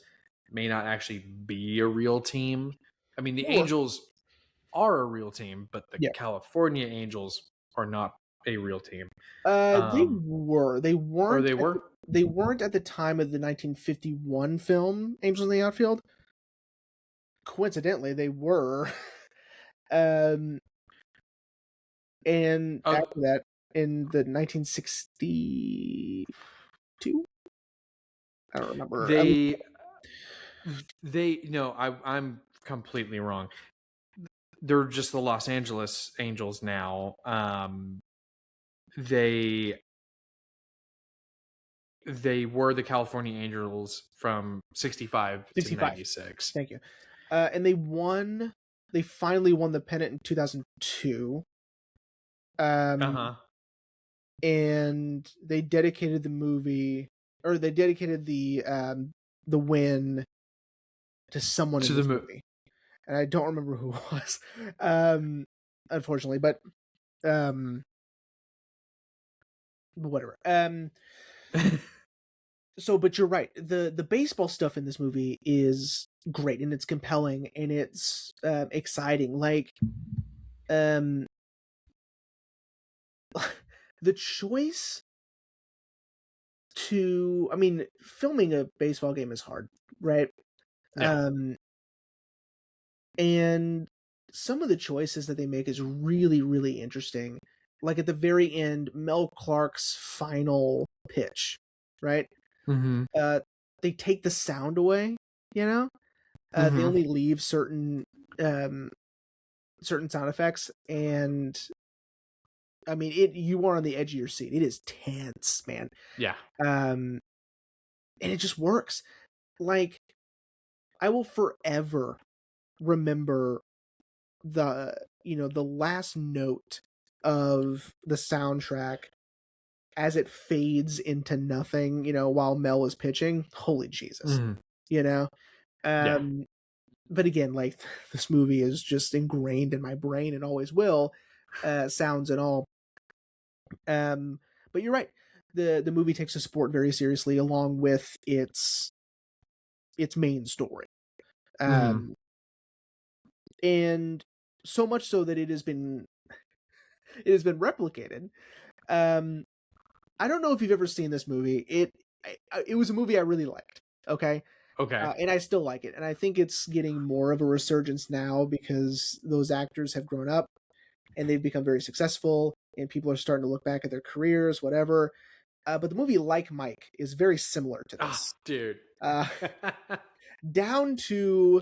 Speaker 2: may not actually be a real team. I mean, the
Speaker 1: They were.
Speaker 2: Angels are a real team, but the
Speaker 1: Yeah.
Speaker 2: California Angels are not a real team.
Speaker 1: They were. They
Speaker 2: Or
Speaker 1: weren't.
Speaker 2: they were?
Speaker 1: They weren't at the time of the 1951 film Angels in the Outfield. Coincidentally, they were. um, and
Speaker 2: Oh,
Speaker 1: after that, in the 1962, I don't remember.
Speaker 2: they no, I'm completely wrong. They're just the Los Angeles Angels now. They were the California Angels from 65 to
Speaker 1: 65.
Speaker 2: 96.
Speaker 1: Thank you. And they won. They finally won the pennant in 2002.
Speaker 2: Uh-huh.
Speaker 1: And they dedicated they dedicated the win to someone
Speaker 2: To
Speaker 1: in
Speaker 2: the
Speaker 1: this movie, and I don't remember who it was, unfortunately, but whatever. So, but you're right. The baseball stuff in this movie is great, and it's compelling, and it's exciting. Like, um, the choice I mean, filming a baseball game is hard, right?
Speaker 2: Yeah.
Speaker 1: And some of the choices that they make is really, really interesting. Like at the very end, Mel Clark's final pitch, right?
Speaker 2: Mm-hmm.
Speaker 1: They take the sound away, you know? They
Speaker 2: Mm-hmm.
Speaker 1: only leave um, certain sound effects, and I mean, you are on the edge of your seat. It is tense, man.
Speaker 2: Yeah.
Speaker 1: And it just works. Like, I will forever remember the last note of the soundtrack as it fades into nothing, while Mel is pitching. Holy Jesus.
Speaker 2: Mm-hmm.
Speaker 1: You know?
Speaker 2: Yeah.
Speaker 1: But again, like, this movie is just ingrained in my brain and always will, sounds and all. But you're right. The movie takes the sport very seriously, along with its main story.
Speaker 2: Mm-hmm.
Speaker 1: Um and so much so that it has been replicated. Um I don't know if you've ever seen this movie. It was a movie I really liked. Okay.
Speaker 2: Okay.
Speaker 1: And I still like it, and I think it's getting more of a resurgence now because those actors have grown up and they've become very successful, and people are starting to look back at their careers, whatever. But the movie Like Mike is very similar to
Speaker 2: Ah,
Speaker 1: this,
Speaker 2: dude.
Speaker 1: uh, down to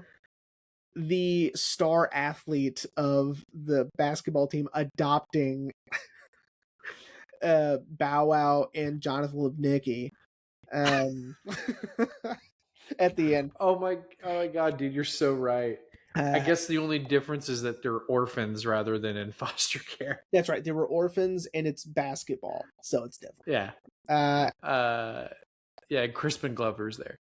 Speaker 1: the star athlete of the basketball team adopting Bow Wow and Jonathan Lipnicki um, at the end.
Speaker 2: Oh my god, dude, you're so right. I
Speaker 1: Uh,
Speaker 2: guess the only difference is that they're orphans rather than in foster care.
Speaker 1: that's right. They were orphans, and it's basketball, so it's different.
Speaker 2: Yeah.
Speaker 1: Uh,
Speaker 2: Yeah, Crispin Glover's there.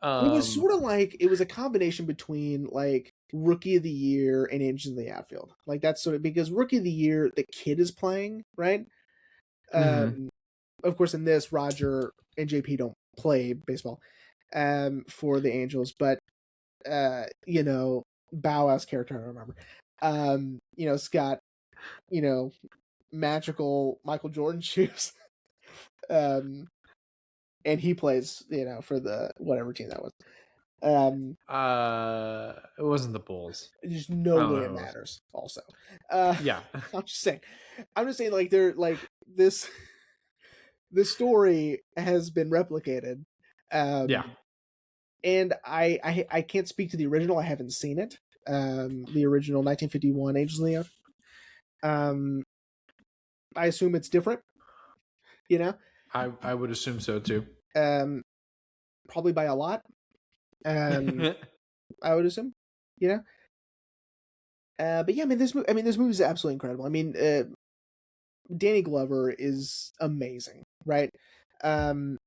Speaker 1: it was sort of like it was a combination between like Rookie of the Year and Angels in the Outfield. Like that's sort of because Rookie of the Year, the kid is playing, right?
Speaker 2: Mm-hmm.
Speaker 1: Of course, in this, Roger and JP don't play baseball for the Angels, but Bow Wow's character, I don't remember. Scott, magical Michael Jordan shoes. um, and he plays, for the whatever team that was.
Speaker 2: It wasn't the Bulls.
Speaker 1: There's
Speaker 2: I
Speaker 1: no
Speaker 2: don't
Speaker 1: way
Speaker 2: know
Speaker 1: it
Speaker 2: who it was.
Speaker 1: matters. Also,
Speaker 2: Yeah.
Speaker 1: I'm just saying. Like they're like this. The story has been replicated,
Speaker 2: Yeah.
Speaker 1: and I can't speak to the original. I haven't seen it. The original 1951 Angels in the Outfield. I assume it's different. You know,
Speaker 2: I would assume so too.
Speaker 1: um, probably by a lot. I would assume. You know. But yeah, I mean, this movie is absolutely incredible. I mean, Danny Glover is amazing, right? Um,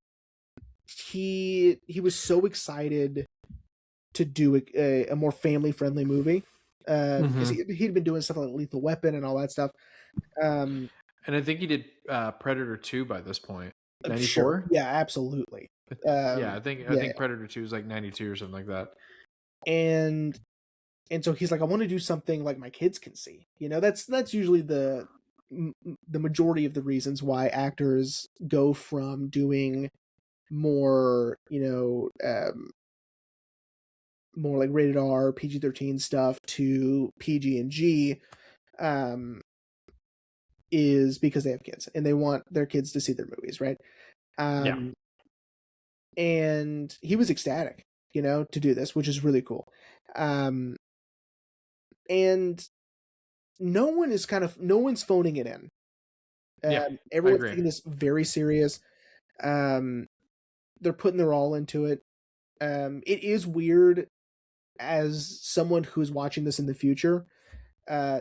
Speaker 1: he was so excited to do a more family friendly movie because he'd been doing stuff like Lethal Weapon and all that stuff. Um,
Speaker 2: And I think he did Predator 2 by this point.
Speaker 1: sure,
Speaker 2: 94?
Speaker 1: yeah, absolutely.
Speaker 2: Yeah, I
Speaker 1: Yeah,
Speaker 2: think Predator 2 is like 92 or something like that.
Speaker 1: and so he's like, I want to do something like my kids can see. You know, that's usually the majority of the reasons why actors go from doing more, more like rated R, PG-13 stuff to PG and G, um, is because they have kids and they want their kids to see their movies, right?
Speaker 2: Yeah.
Speaker 1: And he was ecstatic, to do this, which is really cool. Um, and no one's phoning it in.
Speaker 2: Yeah. I
Speaker 1: Everyone's
Speaker 2: agree.
Speaker 1: taking this very serious. Um, they're putting their all into it. It is weird as someone who's watching this in the future,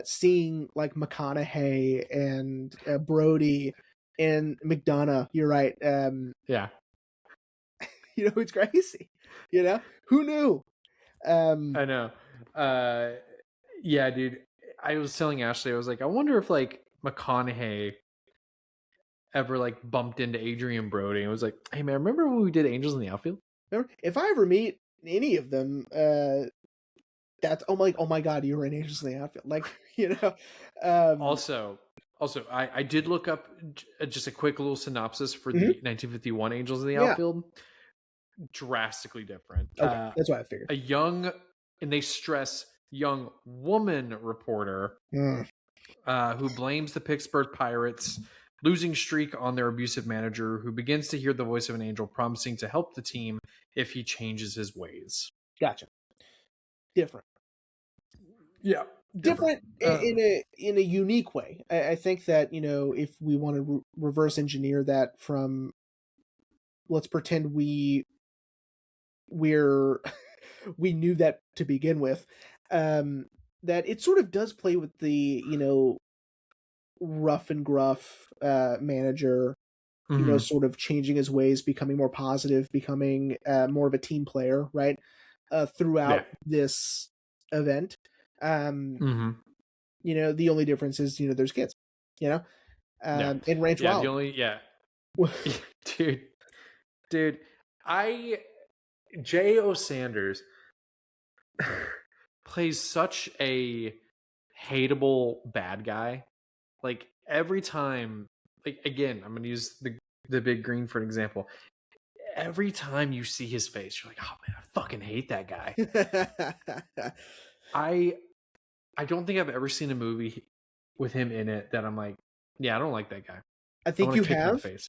Speaker 1: seeing like McConaughey and Brody and McDonough. You're right.
Speaker 2: Yeah.
Speaker 1: It's crazy. Who knew?
Speaker 2: I know. Uh yeah, dude. I was telling Ashley, I was like, I wonder if like McConaughey ever like bumped into Adrian Brody and was like, "Hey man, remember when we did Angels in the Outfield?"
Speaker 1: Remember, if I ever meet any of them, that's oh my god, you were in Angels in the Outfield, like Um,
Speaker 2: Also, I did look up just a quick little synopsis for
Speaker 1: mhm,
Speaker 2: the 1951 Angels in the
Speaker 1: yeah,
Speaker 2: Outfield. Drastically different.
Speaker 1: okay, that's what I figured.
Speaker 2: A young, and they stress young woman reporter
Speaker 1: Mm,
Speaker 2: who blames the Pittsburgh Pirates' losing streak on their abusive manager, who begins to hear the voice of an angel promising to help the team if he changes his ways.
Speaker 1: gotcha. Different.
Speaker 2: Yeah, different.
Speaker 1: Different in a unique way. I think that if we want to reverse engineer that from, let's pretend we're we knew that to begin with, that it sort of does play with the rough and gruff manager,
Speaker 2: Mm-hmm.
Speaker 1: sort of changing his ways, becoming more positive, becoming more of a team player, right? Throughout
Speaker 2: Yeah.
Speaker 1: this event. Um,
Speaker 2: Mm-hmm.
Speaker 1: the only difference is, there's kids, you know,
Speaker 2: Yeah.
Speaker 1: in Ranch
Speaker 2: Yeah. The
Speaker 1: Wild.
Speaker 2: only dude, dude, I J.O. Sanders plays such a hateable bad guy. Like every time, like again, I'm gonna use the big green for an example. Every time you see his face, you're like, oh man, I fucking hate that guy. I I don't think I've ever seen a movie with him in it that I'm like, yeah, I don't like that guy.
Speaker 1: I
Speaker 2: I
Speaker 1: think
Speaker 2: want
Speaker 1: you
Speaker 2: to kick him in the
Speaker 1: have.
Speaker 2: face.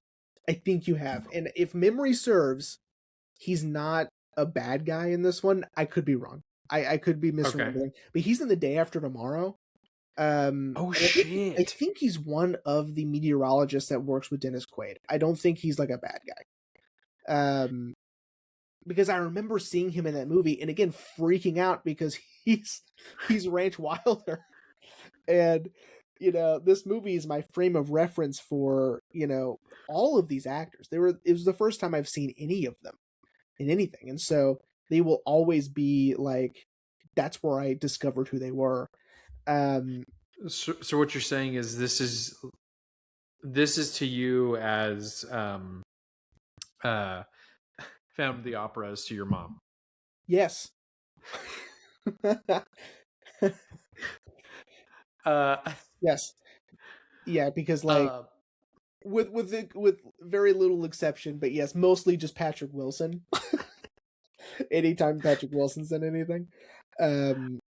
Speaker 1: I think you have. And if memory serves, he's not a bad guy in this one. I could be wrong. I could be
Speaker 2: Okay.
Speaker 1: misremembering, but he's in The Day After Tomorrow.
Speaker 2: Oh
Speaker 1: And I
Speaker 2: shit.
Speaker 1: think he's one of the meteorologists that works with Dennis Quaid. I don't think he's like a bad guy. Because I remember seeing him in that movie, and again freaking out because he's Ranch Wilder, and this movie is my frame of reference for all of these actors. It was the first time I've seen any of them in anything, and so they will always be like, that's where I discovered who they were. Um,
Speaker 2: So what you're saying is this is to you as uh Phantom of the Opera is to your mom.
Speaker 1: yes.
Speaker 2: Uh
Speaker 1: Yes, yeah, because like
Speaker 2: uh
Speaker 1: with very little exception, but yes, mostly just Patrick Wilson. Anytime Patrick Wilson's in anything, um,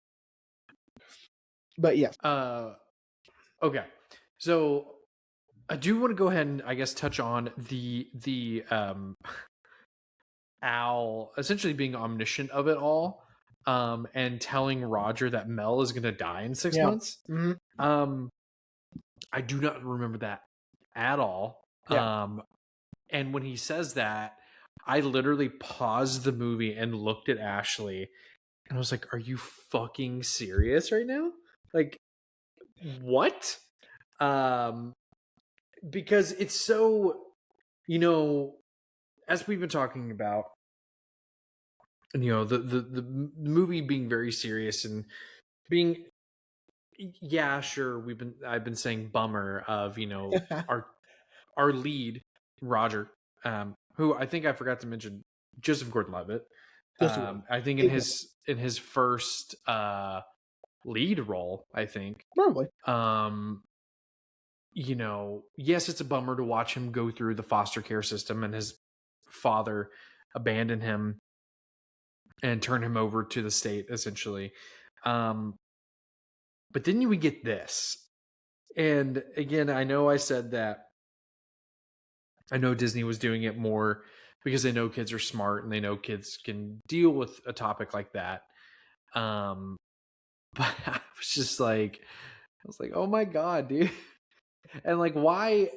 Speaker 1: but yes,
Speaker 2: uh okay. So I do want to go ahead and I guess touch on the Al essentially being omniscient of it all, and telling Roger that Mel is gonna die in 6
Speaker 1: yeah,
Speaker 2: months.
Speaker 1: hmm
Speaker 2: Um I do not remember that at all.
Speaker 1: yeah.
Speaker 2: And when he says that, I literally paused the movie and looked at Ashley and I was like, are you fucking serious right now? Like, what? Um, because it's so, you know, as we've been talking about, you know, the movie being very serious and being, yeah, sure, I've been saying bummer of, you know, our lead Roger, who I think I forgot to mention, Joseph Gordon-Levitt.
Speaker 1: Just a word.
Speaker 2: I think
Speaker 1: Big
Speaker 2: in his first lead role, I think,
Speaker 1: probably.
Speaker 2: you know, yes, it's a bummer to watch him go through the foster care system and his father abandon him and turn him over to the state, essentially. But then we get this. And again, I know I said that I know Disney was doing it more because they know kids are smart and they know kids can deal with a topic like that. Um, but I was like, oh my God, dude. And like, why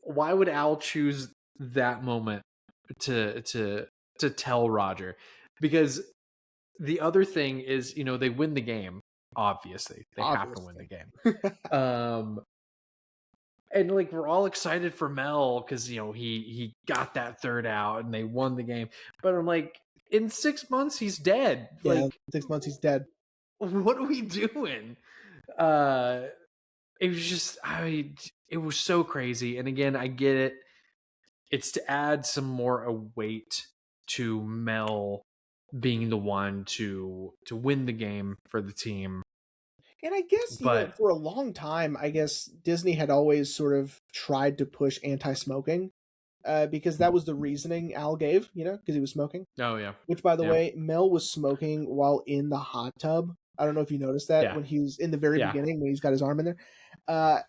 Speaker 2: would Al choose that moment to tell Roger? Because the other thing is, you know, they win the game. Obviously, they have to win the game. And like we're all excited for Mel because you know he got that third out and they won the game. But I'm like, in 6 months he's dead.
Speaker 1: Yeah,
Speaker 2: Like
Speaker 1: 6 months he's dead.
Speaker 2: what are we doing? It was just it was so crazy. And again, I get it. It's to add some more weight to Mel being the one to win the game for the team.
Speaker 1: And I guess,
Speaker 2: But
Speaker 1: for a long time, I guess Disney had always sort of tried to push anti-smoking, because that was the reasoning Al gave, because he was smoking.
Speaker 2: oh yeah.
Speaker 1: Which, by the
Speaker 2: Yeah.
Speaker 1: way, Mel was smoking while in the hot tub. I don't know if you noticed that
Speaker 2: Yeah.
Speaker 1: when he was in the very
Speaker 2: Yeah.
Speaker 1: beginning when he's got his arm in there. Uh,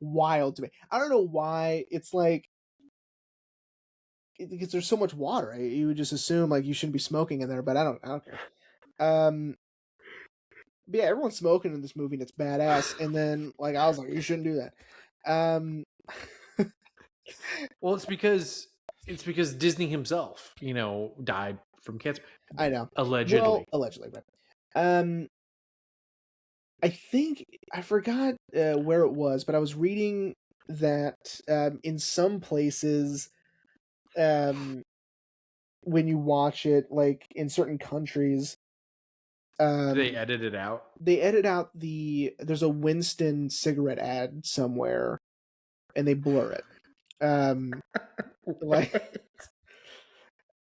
Speaker 1: wild to me. I don't know why. It's like because there's so much water. You would just assume like you shouldn't be smoking in there, but I don't care. But yeah, everyone's smoking in this movie and it's badass. And then like I was like, you shouldn't do that.
Speaker 2: Well, it's because Disney himself, you know, died from cancer.
Speaker 1: I know.
Speaker 2: Allegedly.
Speaker 1: Well, allegedly, right. I think I forgot where it was, but I was reading that in some places, when you watch it, like in certain countries,
Speaker 2: They edit it out.
Speaker 1: they edit out there's a Winston cigarette ad somewhere, and they blur it.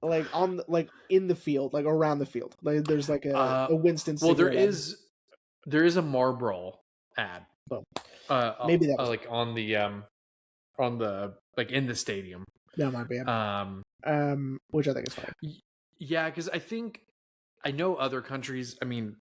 Speaker 1: Like on like in the field, like around the field, like there's like a Winston cigarette.
Speaker 2: Well, there is a Marlboro ad.
Speaker 1: Well, maybe that was
Speaker 2: like on the like in the stadium.
Speaker 1: that might be it. Which I think is funny.
Speaker 2: Yeah, because I know other countries. I mean,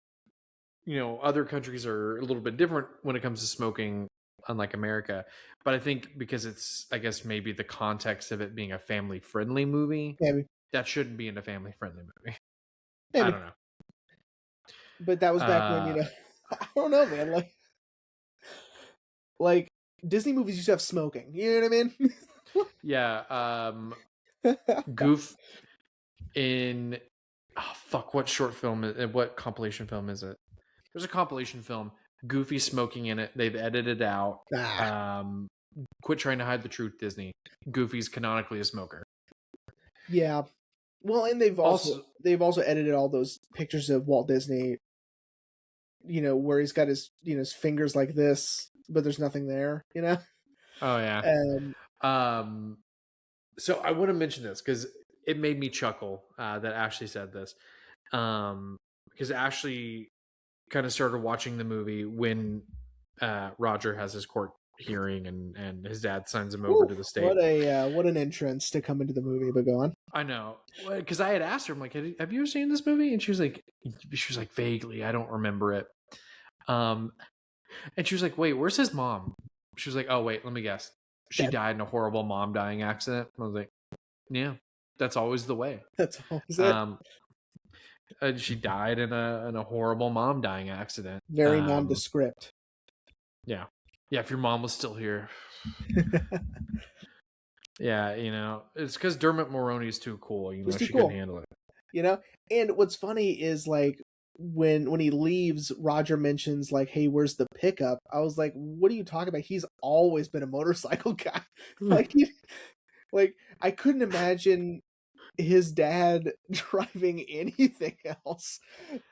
Speaker 2: you know, other countries are a little bit different when it comes to smoking, unlike America. But I think because it's, I guess maybe the context of it being a family-friendly movie,
Speaker 1: Maybe
Speaker 2: that shouldn't be in a family-friendly movie.
Speaker 1: maybe.
Speaker 2: I don't know.
Speaker 1: But that was back when, I don't know, man. Like Disney movies used to have smoking. You know what I mean?
Speaker 2: Yeah. Goof in what short film? What compilation film is it? There's a compilation film. Goofy smoking in it. They've edited out. Quit trying to hide the truth, Disney. Goofy's canonically a smoker.
Speaker 1: Yeah. Well, and they've also edited all those pictures of Walt Disney, where he's got his his fingers like this, but there's nothing there,
Speaker 2: Oh yeah. So I want to mention this because it made me chuckle that Ashley said this. Because Ashley kind of started watching the movie when Roger has his court hearing and his dad signs him over to the state.
Speaker 1: What an entrance to come into the movie, but go on.
Speaker 2: I know, because I had asked her, I'm like, have you ever seen this movie? And she was like vaguely, I don't remember it. And she was like, wait, where's his mom? She was like, oh wait, let me guess. She died in a horrible mom dying accident. I was like, yeah, that's always the way.
Speaker 1: That's always it.
Speaker 2: She died in a horrible mom dying accident.
Speaker 1: Very nondescript.
Speaker 2: Yeah. If your mom was still here. Yeah, it's because Dermot Mulroney is too cool. She couldn't handle it.
Speaker 1: And what's funny is like when he leaves, Roger mentions like, "Hey, where's the pickup?" I was like, "What are you talking about? He's always been a motorcycle guy." like, like I couldn't imagine his dad driving anything else.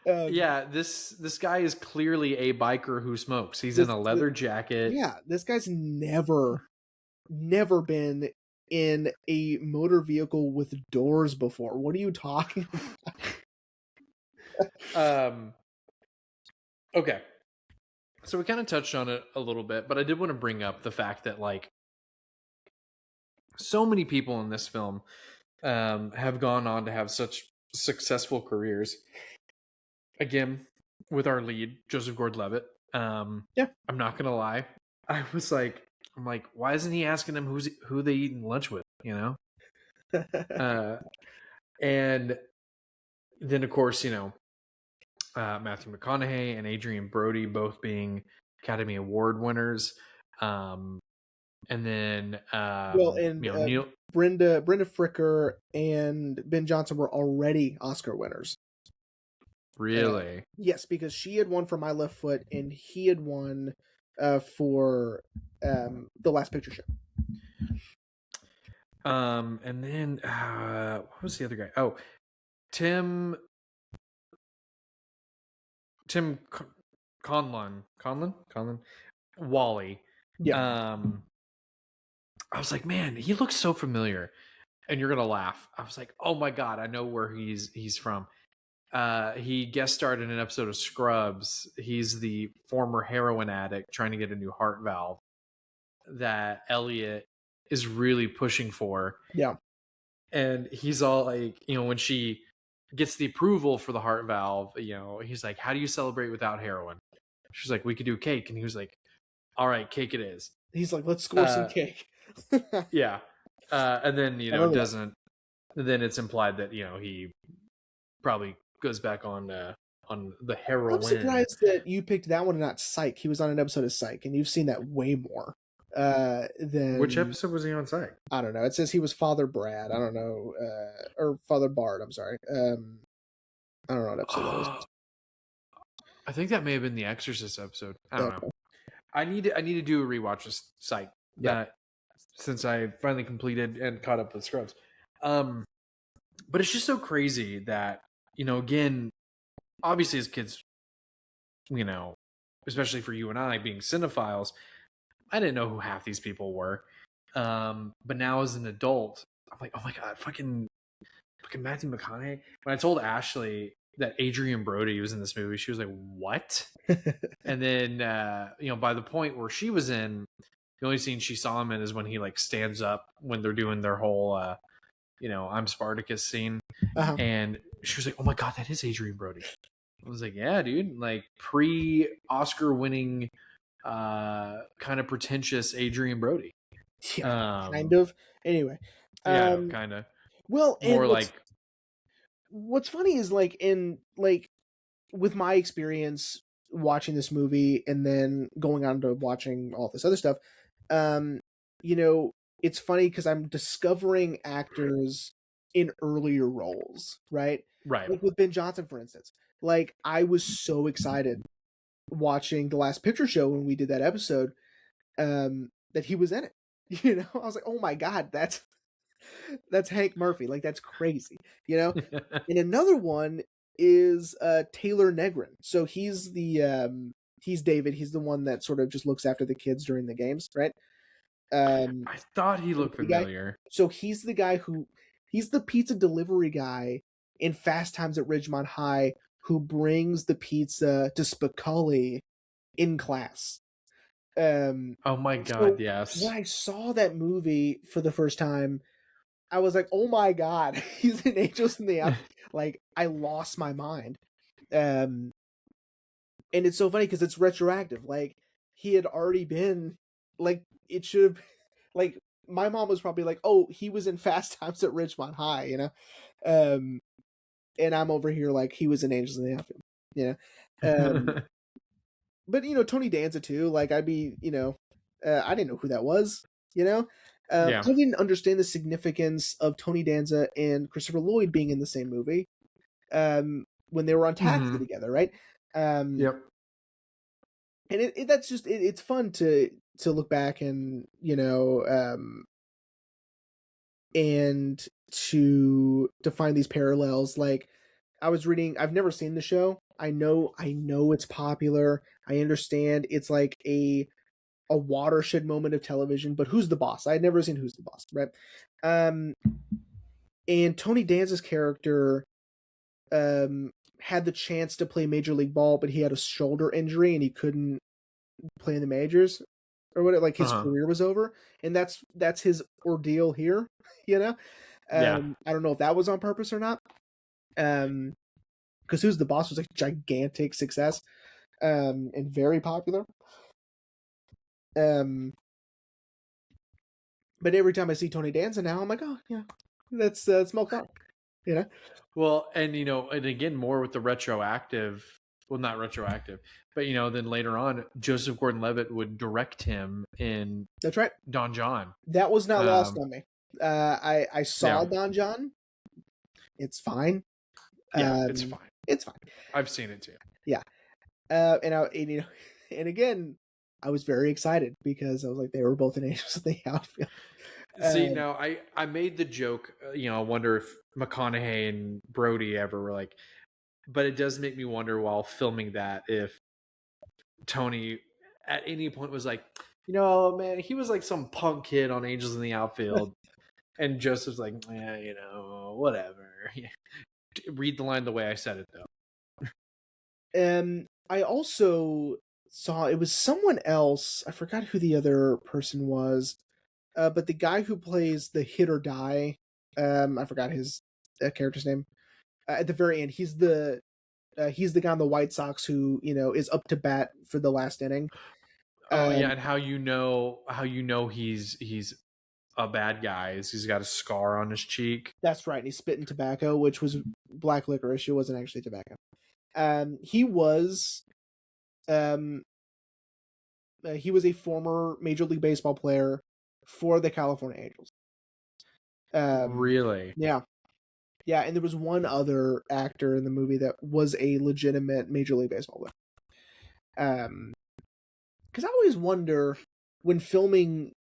Speaker 1: Um,
Speaker 2: Yeah, this guy is clearly a biker who smokes. He's in
Speaker 1: this,
Speaker 2: a leather jacket.
Speaker 1: yeah, this guy's never been in a motor vehicle with doors before. What are you talking
Speaker 2: Um, okay, so we kind of touched on it a little bit, but I did want to bring up the fact that like so many people in this film have gone on to have such successful careers. Again, with our lead, Joseph Gordon-Levitt.
Speaker 1: Yeah.
Speaker 2: I'm not gonna lie, I'm like, why isn't he asking them who they eating lunch with? You know, and then of course, Matthew McConaughey and Adrian Brody both being Academy Award winners. And then
Speaker 1: Well, and
Speaker 2: Neil.
Speaker 1: Brenda Fricker and Ben Johnson were already Oscar winners.
Speaker 2: Really?
Speaker 1: Yes, because she had won for My Left Foot, and he had won for The Last Picture Show.
Speaker 2: And then what was the other guy? Oh, Tim Conlon, Wally.
Speaker 1: Yeah.
Speaker 2: I was like, man, he looks so familiar, and you're gonna laugh. I was like, oh my god, I know where he's from. He guest starred in an episode of Scrubs. He's the former heroin addict trying to get a new heart valve that Elliot is really pushing for.
Speaker 1: Yeah.
Speaker 2: And he's all like, when she gets the approval for the heart valve, he's like, how do you celebrate without heroin? She's like, we could do cake. And he was like, all right, cake it is.
Speaker 1: He's like, let's score some cake.
Speaker 2: Yeah. And then, then it's implied that, he probably goes back on the heroin.
Speaker 1: I'm surprised that you picked that one and not Psych. He was on an episode of Psych, and you've seen that way more than...
Speaker 2: Which episode was he on Psych?
Speaker 1: I don't know. It says he was Father Brad. I don't know. Or Father Bard, I'm sorry. I don't know what episode that was.
Speaker 2: I think that may have been the Exorcist episode. I don't know. I need to do a rewatch of Psych. Yeah. Since I finally completed and caught up with Scrubs. But it's just so crazy that, again, obviously as kids, especially for you and I being cinephiles, I didn't know who half these people were. But now as an adult, I'm like, oh my god, fucking Matthew McConaughey. When I told Ashley that Adrian Brody was in this movie, she was like, what? And then by the point where she was in, the only scene she saw him in is when he like stands up when they're doing their whole I'm Spartacus scene.
Speaker 1: Uh-huh.
Speaker 2: And she was like, oh my god, that is Adrian Brody. I was like, yeah, dude, like pre-Oscar winning kind of pretentious Adrian Brody.
Speaker 1: Yeah, kind of. Anyway.
Speaker 2: Yeah, kind of.
Speaker 1: Well,
Speaker 2: more like
Speaker 1: what's funny is like with my experience watching this movie and then going on to watching all this other stuff, it's funny because I'm discovering actors in earlier roles, right?
Speaker 2: Right.
Speaker 1: Like with Ben Johnson, for instance. Like, I was so excited watching The Last Picture Show when we did that episode, that he was in it. I was like, oh my god, that's Hank Murphy. Like, that's crazy. And another one is Taylor Negron. So he's he's David. He's the one that sort of just looks after the kids during the games, right?
Speaker 2: I thought he looked familiar.
Speaker 1: So he's the guy he's the pizza delivery guy in Fast Times at Ridgemont High who brings the pizza to Spicoli in class.
Speaker 2: Oh my god, yes.
Speaker 1: When I saw that movie for the first time, I was like, oh my god, he's in Angels in the Outfield. Like, I lost my mind. And it's so funny because it's retroactive. Like, he had already been, like, it should have, like, my mom was probably like, oh, he was in Fast Times at Ridgemont High, and I'm over here like, he was in Angels in the Outfield, but, Tony Danza too, like, I'd be, I didn't know who that was, I didn't understand the significance of Tony Danza and Christopher Lloyd being in the same movie. when they were on taxi
Speaker 2: Mm-hmm.
Speaker 1: together, right?
Speaker 2: Yep.
Speaker 1: And that's just it's fun to look back and and to find these parallels. Like I was reading, I've never seen the show. I know it's popular. I understand it's like a watershed moment of television, but Who's the Boss? I had never seen Who's the Boss, right? Um, and Tony Danza's character had the chance to play Major League Ball, but he had a shoulder injury and he couldn't play in the majors or what. Like his
Speaker 2: Uh-huh.
Speaker 1: career was over, and that's his ordeal here. You know,
Speaker 2: Yeah.
Speaker 1: I don't know if that was on purpose or not. Because Who's the Boss was a gigantic success, and very popular. Um, but every time I see Tony Danza now, I'm like, oh yeah, that's Smoke Dog, you know.
Speaker 2: Well, and and again, more with the retroactive. Well, not retroactive, but then later on, Joseph Gordon-Levitt would direct him in
Speaker 1: That's right.
Speaker 2: Don John.
Speaker 1: That was not lost
Speaker 2: Um,
Speaker 1: on me. I saw
Speaker 2: yeah,
Speaker 1: Don John. It's fine.
Speaker 2: yeah, it's fine.
Speaker 1: It's fine.
Speaker 2: I've seen it too.
Speaker 1: Yeah. And again, I was very excited because I was like, they were both in Angels in the Outfield.
Speaker 2: See, now I made the joke. I wonder if McConaughey and Brody ever were like, but it does make me wonder while filming that if Tony at any point was like, man, he was like some punk kid on Angels in the Outfield, and Joseph's like, whatever. Read the line the way I said it though.
Speaker 1: I also saw it was someone else. I forgot who the other person was, but the guy who plays the hit or die, I forgot his character's name. At the very end, he's the guy on the White Sox who is up to bat for the last inning.
Speaker 2: Oh yeah, and how he's a bad guy is he's got a scar on his cheek.
Speaker 1: That's right. And he's spitting tobacco, which was black licorice. It wasn't actually tobacco. Um, he was a former Major League Baseball player for the California Angels.
Speaker 2: Really?
Speaker 1: Yeah. Yeah, and there was one other actor in the movie that was a legitimate Major League Baseball player. Because I always wonder when filming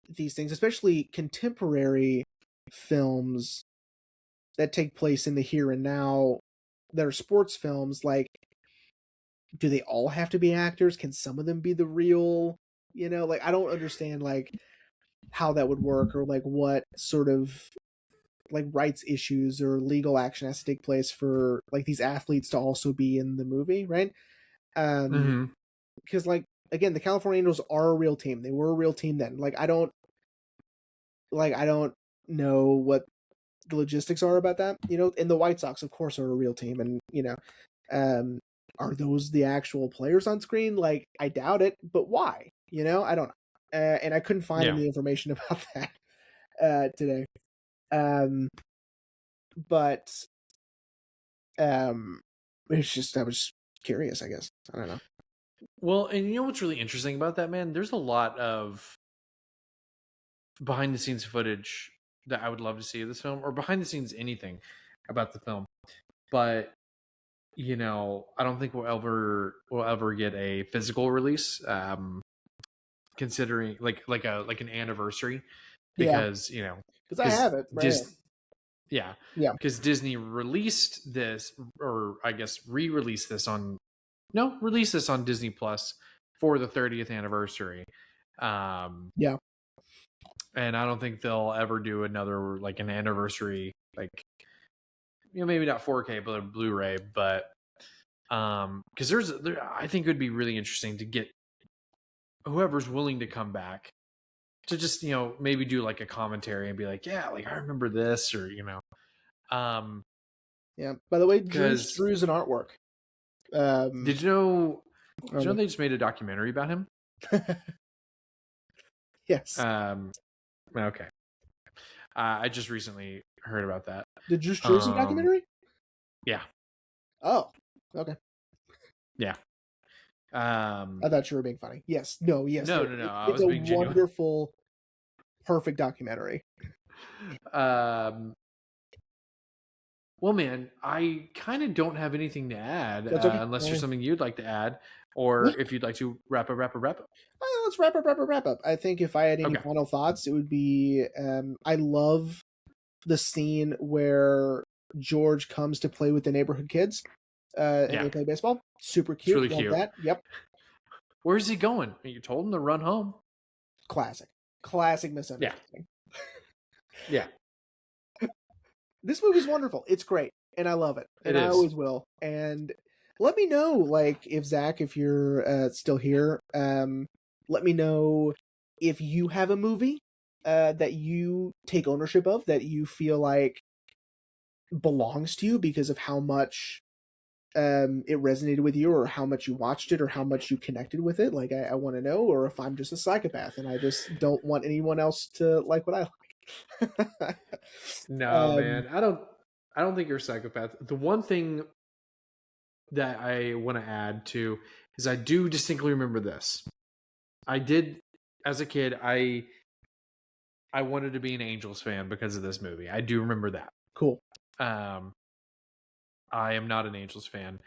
Speaker 1: these things, especially contemporary films that take place in the here and now, that are sports films, like, do they all have to be actors? Can some of them be the real? Like I don't understand like how that would work or like what sort of like rights issues or legal action has to take place for like these athletes to also be in the movie, right?
Speaker 2: Mm-hmm.
Speaker 1: Because like again, the California Angels are a real team. They were a real team then. Like I don't know what the logistics are about that. And the White Sox, of course, are a real team, and are those the actual players on screen? Like I doubt it, but why? I don't know. And I couldn't find any information about that today. But it's just I was curious, I guess. I don't know.
Speaker 2: Well, and what's really interesting about that, man? There's a lot of behind the scenes footage that I would love to see of this film, or behind the scenes anything about the film. But I don't think we'll ever get a physical release, considering like an anniversary, because
Speaker 1: because I have it right.
Speaker 2: Yeah. Because Disney released this, or I guess released this on Disney Plus for the 30th anniversary.
Speaker 1: Yeah.
Speaker 2: And I don't think they'll ever do another like an anniversary, like maybe not 4K but a Blu-ray, but because I think it would be really interesting to get whoever's willing to come back to just maybe do like a commentary and be like, yeah, like I remember this, or
Speaker 1: yeah. By the way, Drew's an artwork.
Speaker 2: Did you know they just made a documentary about him?
Speaker 1: Yes.
Speaker 2: Okay. I just recently heard about that.
Speaker 1: The Drew Struzan documentary?
Speaker 2: Yeah.
Speaker 1: Oh, okay.
Speaker 2: Yeah.
Speaker 1: I thought you were being funny. Yes. No. Yes.
Speaker 2: No. I was being genuine.
Speaker 1: Wonderful, perfect documentary.
Speaker 2: Well, man, I kind of don't have anything to add
Speaker 1: That's okay.
Speaker 2: unless
Speaker 1: All
Speaker 2: there's
Speaker 1: right.
Speaker 2: something you'd like to add,
Speaker 1: Yeah.
Speaker 2: or if you'd like to wrap up.
Speaker 1: Let's wrap up. I think if I had any
Speaker 2: Okay.
Speaker 1: final thoughts, it would be I love the scene where George comes to play with the neighborhood kids, and
Speaker 2: Yeah,
Speaker 1: they play baseball. Super
Speaker 2: it's
Speaker 1: cute.
Speaker 2: really
Speaker 1: Love
Speaker 2: cute.
Speaker 1: that. Yep.
Speaker 2: Where's he going? You told him to run home.
Speaker 1: Classic. Classic
Speaker 2: Yeah.
Speaker 1: misunderstanding.
Speaker 2: Yeah.
Speaker 1: This movie's wonderful. It's great, and I love it,
Speaker 2: It
Speaker 1: and I
Speaker 2: is.
Speaker 1: always will. And let me know, like, if Zach, if you're still here, let me know if you have a movie that you take ownership of, that you feel like belongs to you because of how much it resonated with you, or how much you watched it, or how much you connected with it. Like, I want to know, or if I'm just a psychopath and I just don't want anyone else to like what I like.
Speaker 2: No,
Speaker 1: um,
Speaker 2: man. I don't think you're a psychopath. The one thing that I want to add to is I do distinctly remember this. I did as a kid, I wanted to be an Angels fan because of this movie. I do remember that.
Speaker 1: cool.
Speaker 2: Um I am not an Angels fan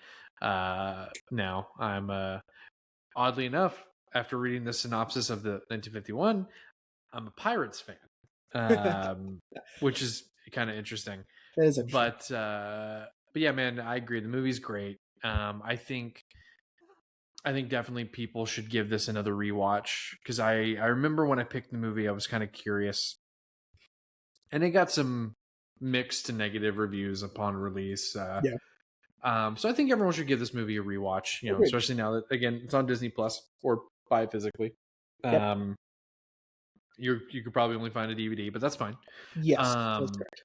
Speaker 2: now. I'm oddly enough, after reading the synopsis of the 1951, I'm a Pirates fan.
Speaker 1: That
Speaker 2: Which is kind of interesting.
Speaker 1: is interesting.
Speaker 2: But yeah, man, I agree. The movie's great. I think definitely people should give this another rewatch because I remember when I picked the movie, I was kind of curious, and it got some mixed to negative reviews upon release.
Speaker 1: Yeah,
Speaker 2: So I think everyone should give this movie a rewatch. You know,
Speaker 1: agreed.
Speaker 2: especially now that again it's on Disney Plus or buy it physically.
Speaker 1: Yep.
Speaker 2: Um, you could probably only find a DVD, but that's fine.
Speaker 1: Yes, that's
Speaker 2: Um,
Speaker 1: correct.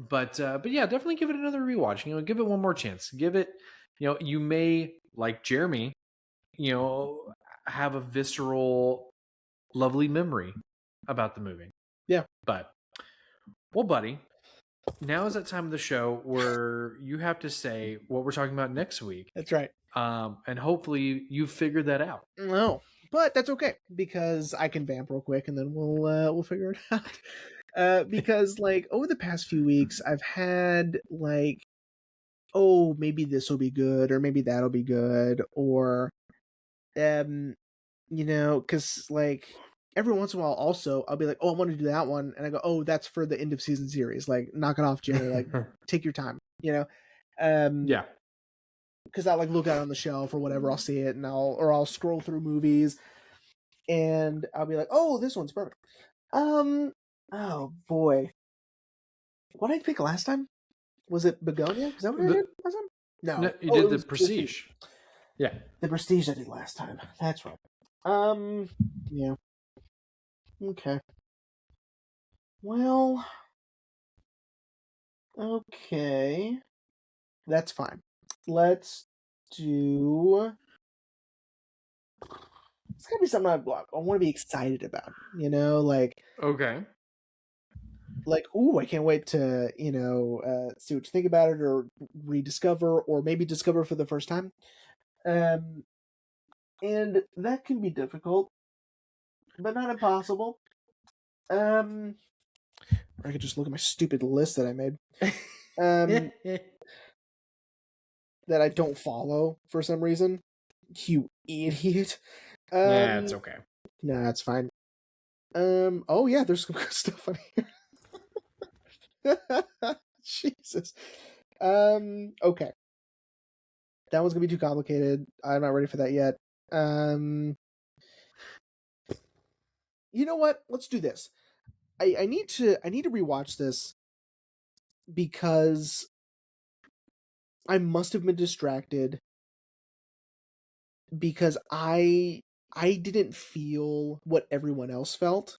Speaker 2: but yeah, definitely give it another rewatch. You know, give it one more chance. Give it. You know, you may like Jeremy. You know, have a visceral, lovely memory about the movie.
Speaker 1: Yeah,
Speaker 2: But well, buddy, now is that time of the show where you have to say what we're talking about next week.
Speaker 1: that's right.
Speaker 2: And hopefully you figured that out.
Speaker 1: No, but that's okay because I can vamp real quick and then we'll figure it out. Because like over the past few weeks, I've had like, oh, maybe this will be good, or maybe that'll be good, or because like every once in a while, also I'll be like, oh, I want to do that one, and I go, oh, that's for the end of season series. Like, knock it off, Jerry. Like, take your time. Um,
Speaker 2: Yeah.
Speaker 1: because I like look at it on the shelf or whatever, I'll see it and I'll scroll through movies and I'll be like, oh, this one's perfect. Oh boy, what did I pick last time? Was it Begonia? Is that what I did last time?
Speaker 2: No,
Speaker 1: No.
Speaker 2: you
Speaker 1: Oh,
Speaker 2: did
Speaker 1: it
Speaker 2: the
Speaker 1: was Prestige.
Speaker 2: Prestige. Yeah.
Speaker 1: The Prestige I did last time. That's right. Yeah. Okay. Well, okay. That's fine. Let's do. It's gotta be something I want to be excited about.
Speaker 2: Okay.
Speaker 1: Like, ooh, I can't wait to see what you think about it, or rediscover, or maybe discover for the first time. Um, and that can be difficult, but not impossible. Or I could just look at my stupid list that I made. Um, that I don't follow for some reason. You idiot.
Speaker 2: Yeah, it's
Speaker 1: Um,
Speaker 2: okay.
Speaker 1: no, that's fine. Oh yeah, there's some good stuff on here. Jesus. Okay. That one's gonna be too complicated. I'm not ready for that yet. Um, you know what? Let's do this. I need to rewatch this because I must have been distracted because I didn't feel what everyone else felt.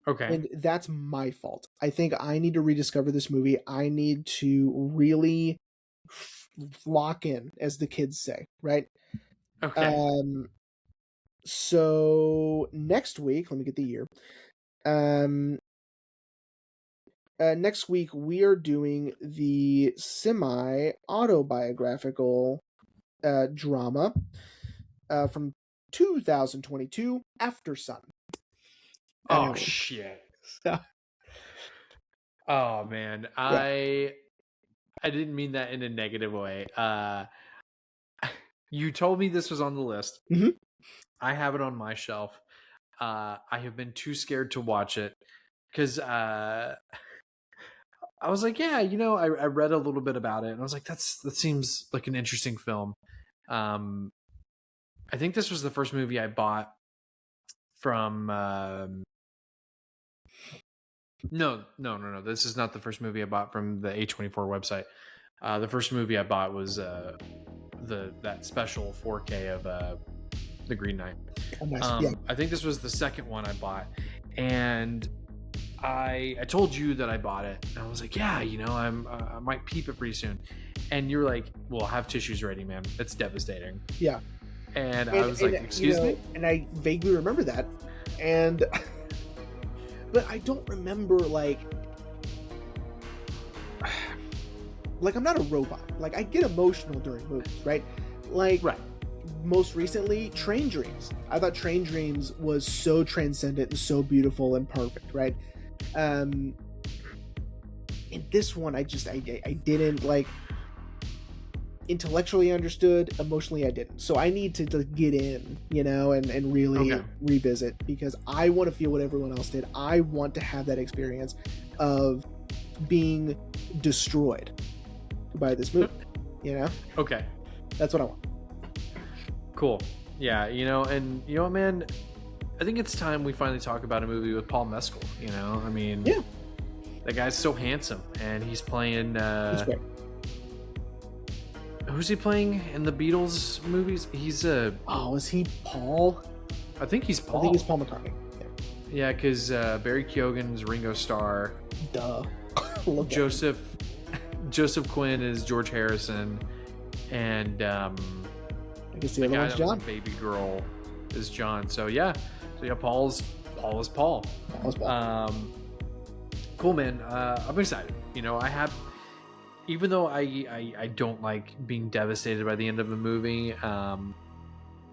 Speaker 2: Okay.
Speaker 1: And that's my fault. I think I need to rediscover this movie. I need to really lock in, as the kids say, right?
Speaker 2: Okay.
Speaker 1: Um, so next week, let me get the year. Um, next week we are doing the semi autobiographical drama from 2022, Aftersun.
Speaker 2: Oh shit.
Speaker 1: So,
Speaker 2: Oh man,
Speaker 1: yeah.
Speaker 2: I didn't mean that in a negative way. You told me this was on the list.
Speaker 1: Mhm.
Speaker 2: I have it on my shelf. I have been too scared to watch it because I was like, yeah, I read a little bit about it and I was like, that seems like an interesting film. I think this was the first movie I bought from. No. This is not the first movie I bought from the A24 website. The first movie I bought was that special 4K of The Green Knight.
Speaker 1: Oh, nice. Yeah.
Speaker 2: I think this was the second one I bought, and I told you that I bought it, and I was like, yeah, I might peep it pretty soon, and you're like, well, have tissues ready, man. It's devastating.
Speaker 1: Yeah.
Speaker 2: And I was like, excuse me?
Speaker 1: And I vaguely remember that, and but I don't remember like I'm not a robot. Like, I get emotional during movies, right? Like,
Speaker 2: Right.
Speaker 1: Most recently, Train Dreams. I thought Train Dreams was so transcendent and so beautiful and perfect, right? In this one, I didn't like intellectually understood, emotionally I didn't. So I need to get in, and really revisit, because I want to feel what everyone else did. I want to have that experience of being destroyed by this movie,
Speaker 2: Okay.
Speaker 1: That's what I want.
Speaker 2: Cool. Yeah, and you know what, man? I think it's time we finally talk about a movie with Paul Mescal, I mean,
Speaker 1: Yeah.
Speaker 2: That guy's so handsome, and he's playing
Speaker 1: That's great.
Speaker 2: who's he playing in the Beatles movies? He's
Speaker 1: is he Paul?
Speaker 2: I think he's Paul.
Speaker 1: I think he's Paul McCartney.
Speaker 2: Yeah, because Barry Keoghan's Ringo Starr.
Speaker 1: Duh.
Speaker 2: Joseph Quinn is George Harrison, and
Speaker 1: I guess the
Speaker 2: the
Speaker 1: other
Speaker 2: guy
Speaker 1: one's
Speaker 2: that
Speaker 1: John.
Speaker 2: was in Baby Girl is John. So yeah, Paul is Paul.
Speaker 1: Paul's Paul.
Speaker 2: Cool, man. I'm excited. Even though I don't like being devastated by the end of a movie, I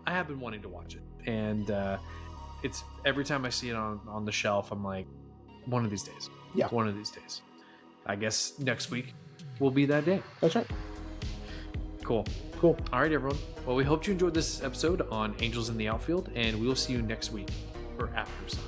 Speaker 2: have been wanting to watch it, and it's every time I see it on the shelf, I'm like, one of these days.
Speaker 1: Yeah.
Speaker 2: One of these days. I guess next week will be that day.
Speaker 1: That's right.
Speaker 2: Cool.
Speaker 1: Cool.
Speaker 2: All right, everyone. Well, we hope you enjoyed this episode on Angels in the Outfield, and we will see you next week for Aftersun.